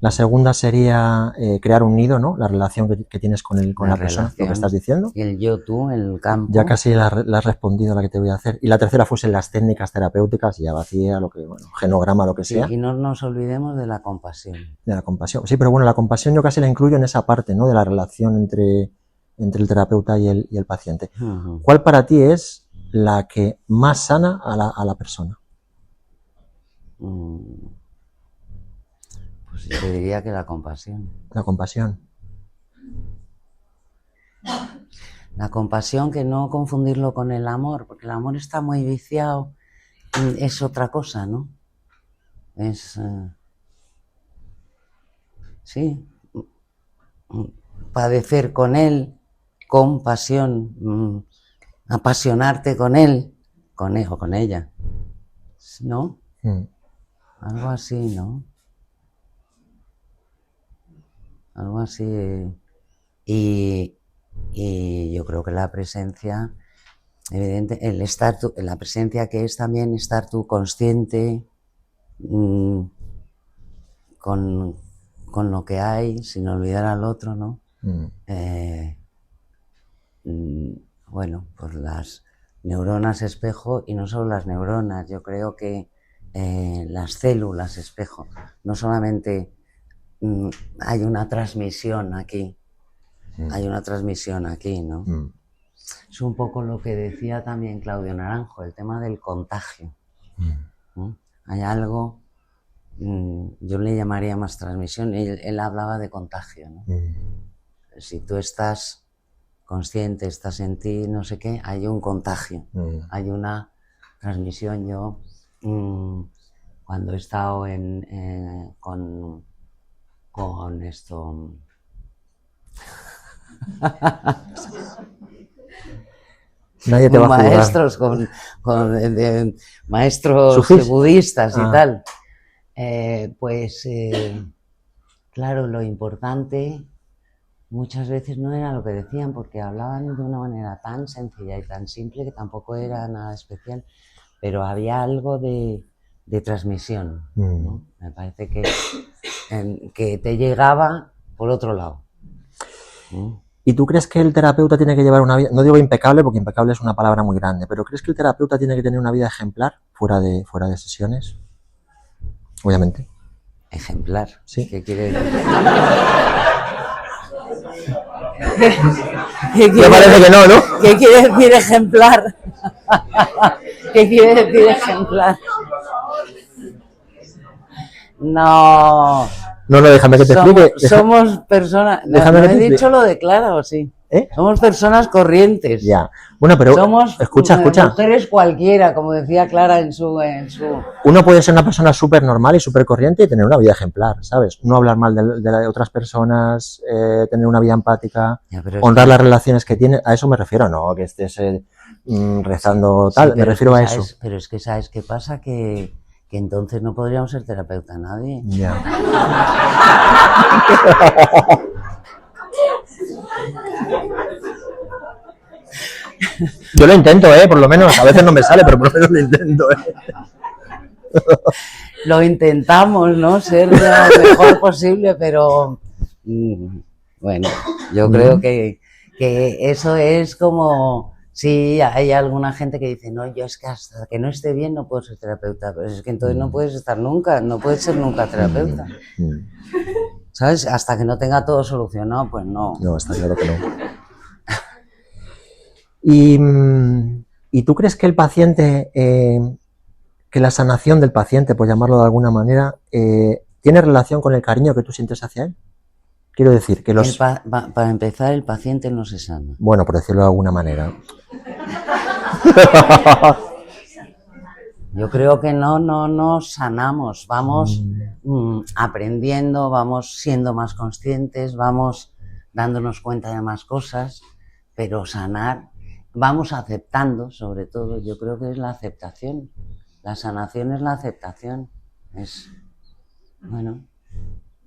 La segunda sería crear un nido, ¿no? La relación que tienes con la persona, lo que estás diciendo. Y el yo-tú, el campo. Ya casi la has respondido a la que te voy a hacer. Y la tercera fuesen las técnicas terapéuticas, ya vacía, lo que, bueno, genograma, lo que sea. Y no nos olvidemos de la compasión. De la compasión. Sí, pero bueno, la compasión yo casi la incluyo en esa parte, ¿no? De la relación entre el terapeuta y el paciente. ¿Cuál para ti es la que más sana a la persona? Pues yo te diría que la compasión. La compasión. La compasión, que no confundirlo con el amor, porque el amor está muy viciado, es otra cosa, ¿no? Es... sí, padecer con él, compasión, apasionarte con él o con ella, ¿no? Algo así, ¿no? Algo así. Y yo creo que la presencia evidente, el estar tú, la presencia que es también estar tú consciente con lo que hay, sin olvidar al otro, ¿no? Bueno, pues las neuronas espejo, y no solo las neuronas, yo creo que las células espejo, no solamente hay una transmisión aquí, ¿no? Es un poco lo que decía también Claudio Naranjo, el tema del contagio. Hay algo, yo le llamaría más transmisión, él hablaba de contagio, ¿no? Si tú estás consciente, estás en ti, no sé qué, hay un contagio, hay una transmisión. Yo, cuando he estado con esto... Nadie te va a juzgar. Maestros, maestros budistas y tal. Claro, lo importante muchas veces no era lo que decían, porque hablaban de una manera tan sencilla y tan simple que tampoco era nada especial, pero había algo de transmisión, ¿no? Me parece que te llegaba por otro lado. ¿Y tú crees que el terapeuta tiene que llevar una vida, no digo impecable porque impecable es una palabra muy grande, pero crees que el terapeuta tiene que tener una vida ejemplar fuera de sesiones? Obviamente. ¿Ejemplar? Sí. ¿Qué quiere decir? Me parece que no, ¿no? ¿Qué quiere decir ejemplar? ¿Qué quiere decir ejemplar? No. No, déjame que te explique. Somos personas... No he dicho lo de Clara, ¿o sí? Somos personas corrientes. Ya. Bueno, pero somos escucha. Mujeres cualquiera, como decía Clara en su... Uno puede ser una persona súper normal y súper corriente y tener una vida ejemplar, ¿sabes? No hablar mal de otras personas, tener una vida empática, honrar las relaciones que tiene. A eso me refiero, no que estés rezando tal, me refiero a eso. Pero es que, ¿sabes qué pasa? Que entonces no podríamos ser terapeuta nadie. Ya. Yo lo intento, por lo menos. A veces no me sale, pero por lo menos lo intento, Lo intentamos, ¿no? Ser lo mejor posible, pero... bueno, yo creo que eso es como... Sí, hay alguna gente que dice, no, yo es que hasta que no esté bien no puedo ser terapeuta, pero es que entonces no puedes estar nunca, no puedes ser nunca terapeuta. ¿Sabes? Hasta que no tenga todo solucionado, pues no. No, está claro que no. ¿Y tú crees que el paciente, que la sanación del paciente, por llamarlo de alguna manera, tiene relación con el cariño que tú sientes hacia él? Quiero decir que los... Para empezar, el paciente no se sana. Bueno, por decirlo de alguna manera. Yo creo que no sanamos, vamos aprendiendo, vamos siendo más conscientes, vamos dándonos cuenta de más cosas, pero sanar, vamos aceptando, sobre todo, yo creo que es la aceptación. La sanación es la aceptación. Es, bueno,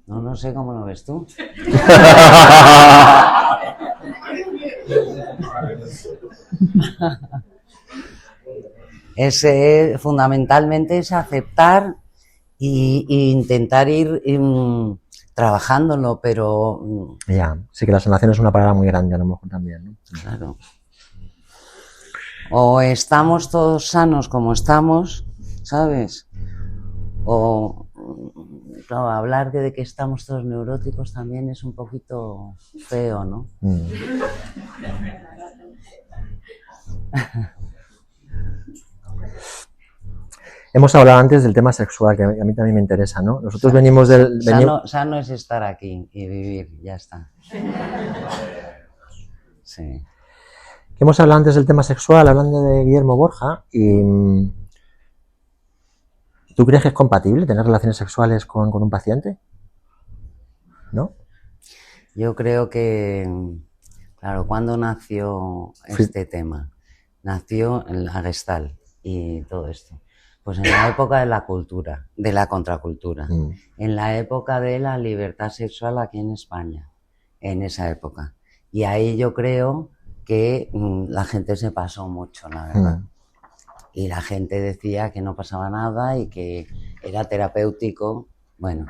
no sé cómo lo ves tú. Fundamentalmente es aceptar e intentar ir trabajándolo, pero... Ya, sí que la sanación es una palabra muy grande a lo mejor también, ¿no? Claro. O estamos todos sanos como estamos, ¿sabes? O... Claro, hablar de que estamos todos neuróticos también es un poquito feo, ¿no? Hemos hablado antes del tema sexual, que a mí también me interesa, ¿no? Nosotros venimos del... Sano es estar aquí y vivir, ya está. Sí. Hemos hablado antes del tema sexual, hablando de Guillermo Borja, y... ¿Tú crees que es compatible tener relaciones sexuales con un paciente? ¿No? Yo creo que, claro, ¿cuándo nació este tema? Nació en la Gestalt y todo esto. Pues en la época de la cultura, de la contracultura, en la época de la libertad sexual aquí en España, en esa época. Y ahí yo creo que la gente se pasó mucho, la verdad. Y la gente decía que no pasaba nada y que era terapéutico, bueno,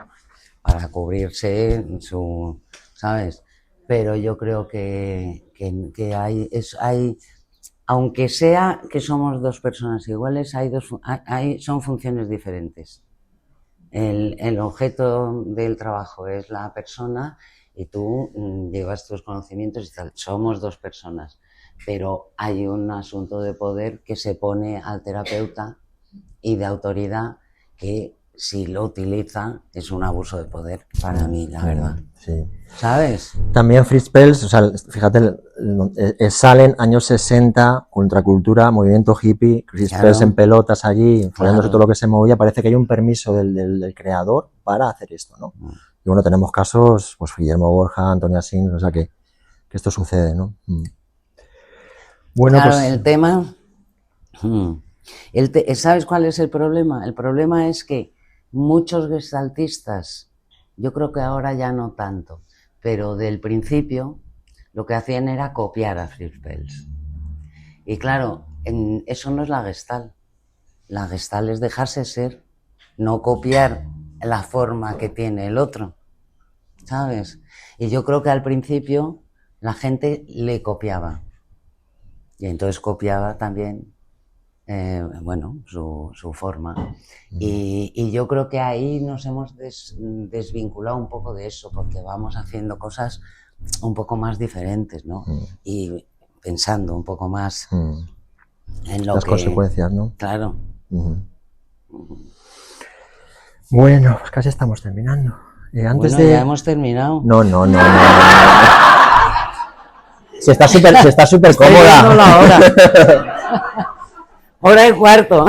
para cubrirse su, ¿sabes? Pero yo creo que hay, aunque sea que somos dos personas iguales, son funciones diferentes. El objeto del trabajo es la persona y tú llevas tus conocimientos y tal. Somos dos personas, pero hay un asunto de poder que se pone al terapeuta y de autoridad que si lo utiliza es un abuso de poder para mí, la verdad. Sí. ¿Sabes? También Fritz Perls, o sea, fíjate, salen años 60, contracultura, movimiento hippie, Fritz Perls en pelotas allí, follándose todo lo que se movía. Parece que hay un permiso del creador para hacer esto, ¿no? Y bueno, tenemos casos, pues Guillermo Borja, Antonia Sins, o sea que esto sucede, ¿no? Bueno, claro, pues... el tema... ¿Sabes cuál es el problema? El problema es que muchos gestaltistas, yo creo que ahora ya no tanto, pero del principio lo que hacían era copiar a Fritz Perls. Y claro, eso no es la Gestalt. La Gestalt es dejarse ser, no copiar la forma que tiene el otro, ¿sabes? Y yo creo que al principio la gente le copiaba. Y entonces copiaba también, bueno, su forma. Y yo creo que ahí nos hemos desvinculado un poco de eso, porque vamos haciendo cosas un poco más diferentes, ¿no? Y pensando un poco más en lo las consecuencias, ¿no? Claro. Bueno, pues casi estamos terminando. Bueno, ya hemos terminado. No. Se está súper cómoda. La hora. Hora y cuarto.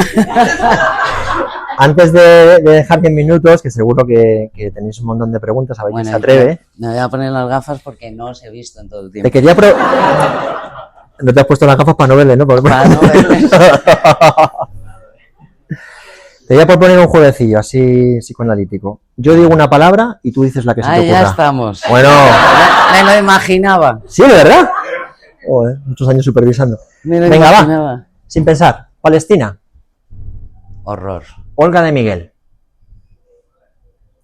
Antes de dejar 10 minutos, que seguro que tenéis un montón de preguntas, a ver quién se atreve. Me voy a poner las gafas porque no os he visto en todo el tiempo. Te quería No te has puesto las gafas para no verle, ¿no? Para no verle. Te voy a proponer un jueguecillo así psicoanalítico. Yo digo una palabra y tú dices la que se te ocurra. Ya estamos. Bueno. Me lo imaginaba. Sí, ¿de verdad? Joder, muchos años supervisando. Venga, imaginaba. Va. Sin pensar. Palestina. Horror. Olga de Miguel.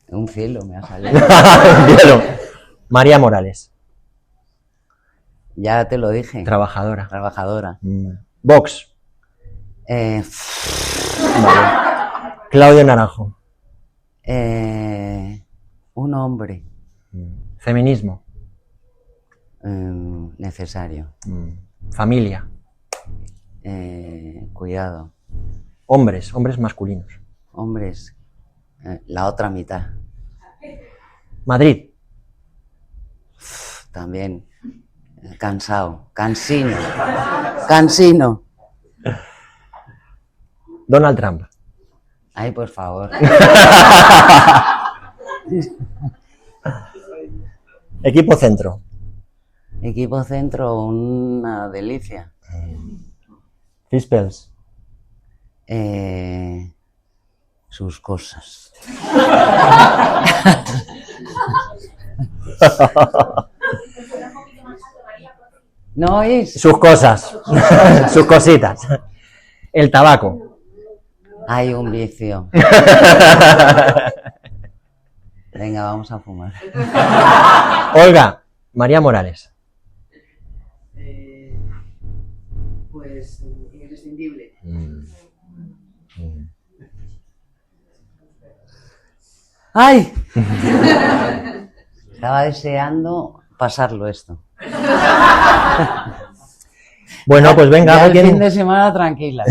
Un cielo me ha salido. Un cielo. María Morales. Ya te lo dije. Trabajadora. Vox. Vale. Claudio Naranjo. Un hombre. Feminismo. Necesario. Familia. Cuidado. Hombres masculinos. Hombres. La otra mitad. Madrid. También. Cansado. Cansino. Donald Trump. Ay, por favor. Equipo centro. Equipo centro, una delicia. Fritz Perls. Sus cosas. No es. Sus cosas. Sus cositas. El tabaco. Hay un vicio. Venga, vamos a fumar. Olga, María Morales. Pues imprescindible. ¡Ay! Estaba deseando pasarlo esto. Bueno, pues venga. Ya el fin de semana tranquila.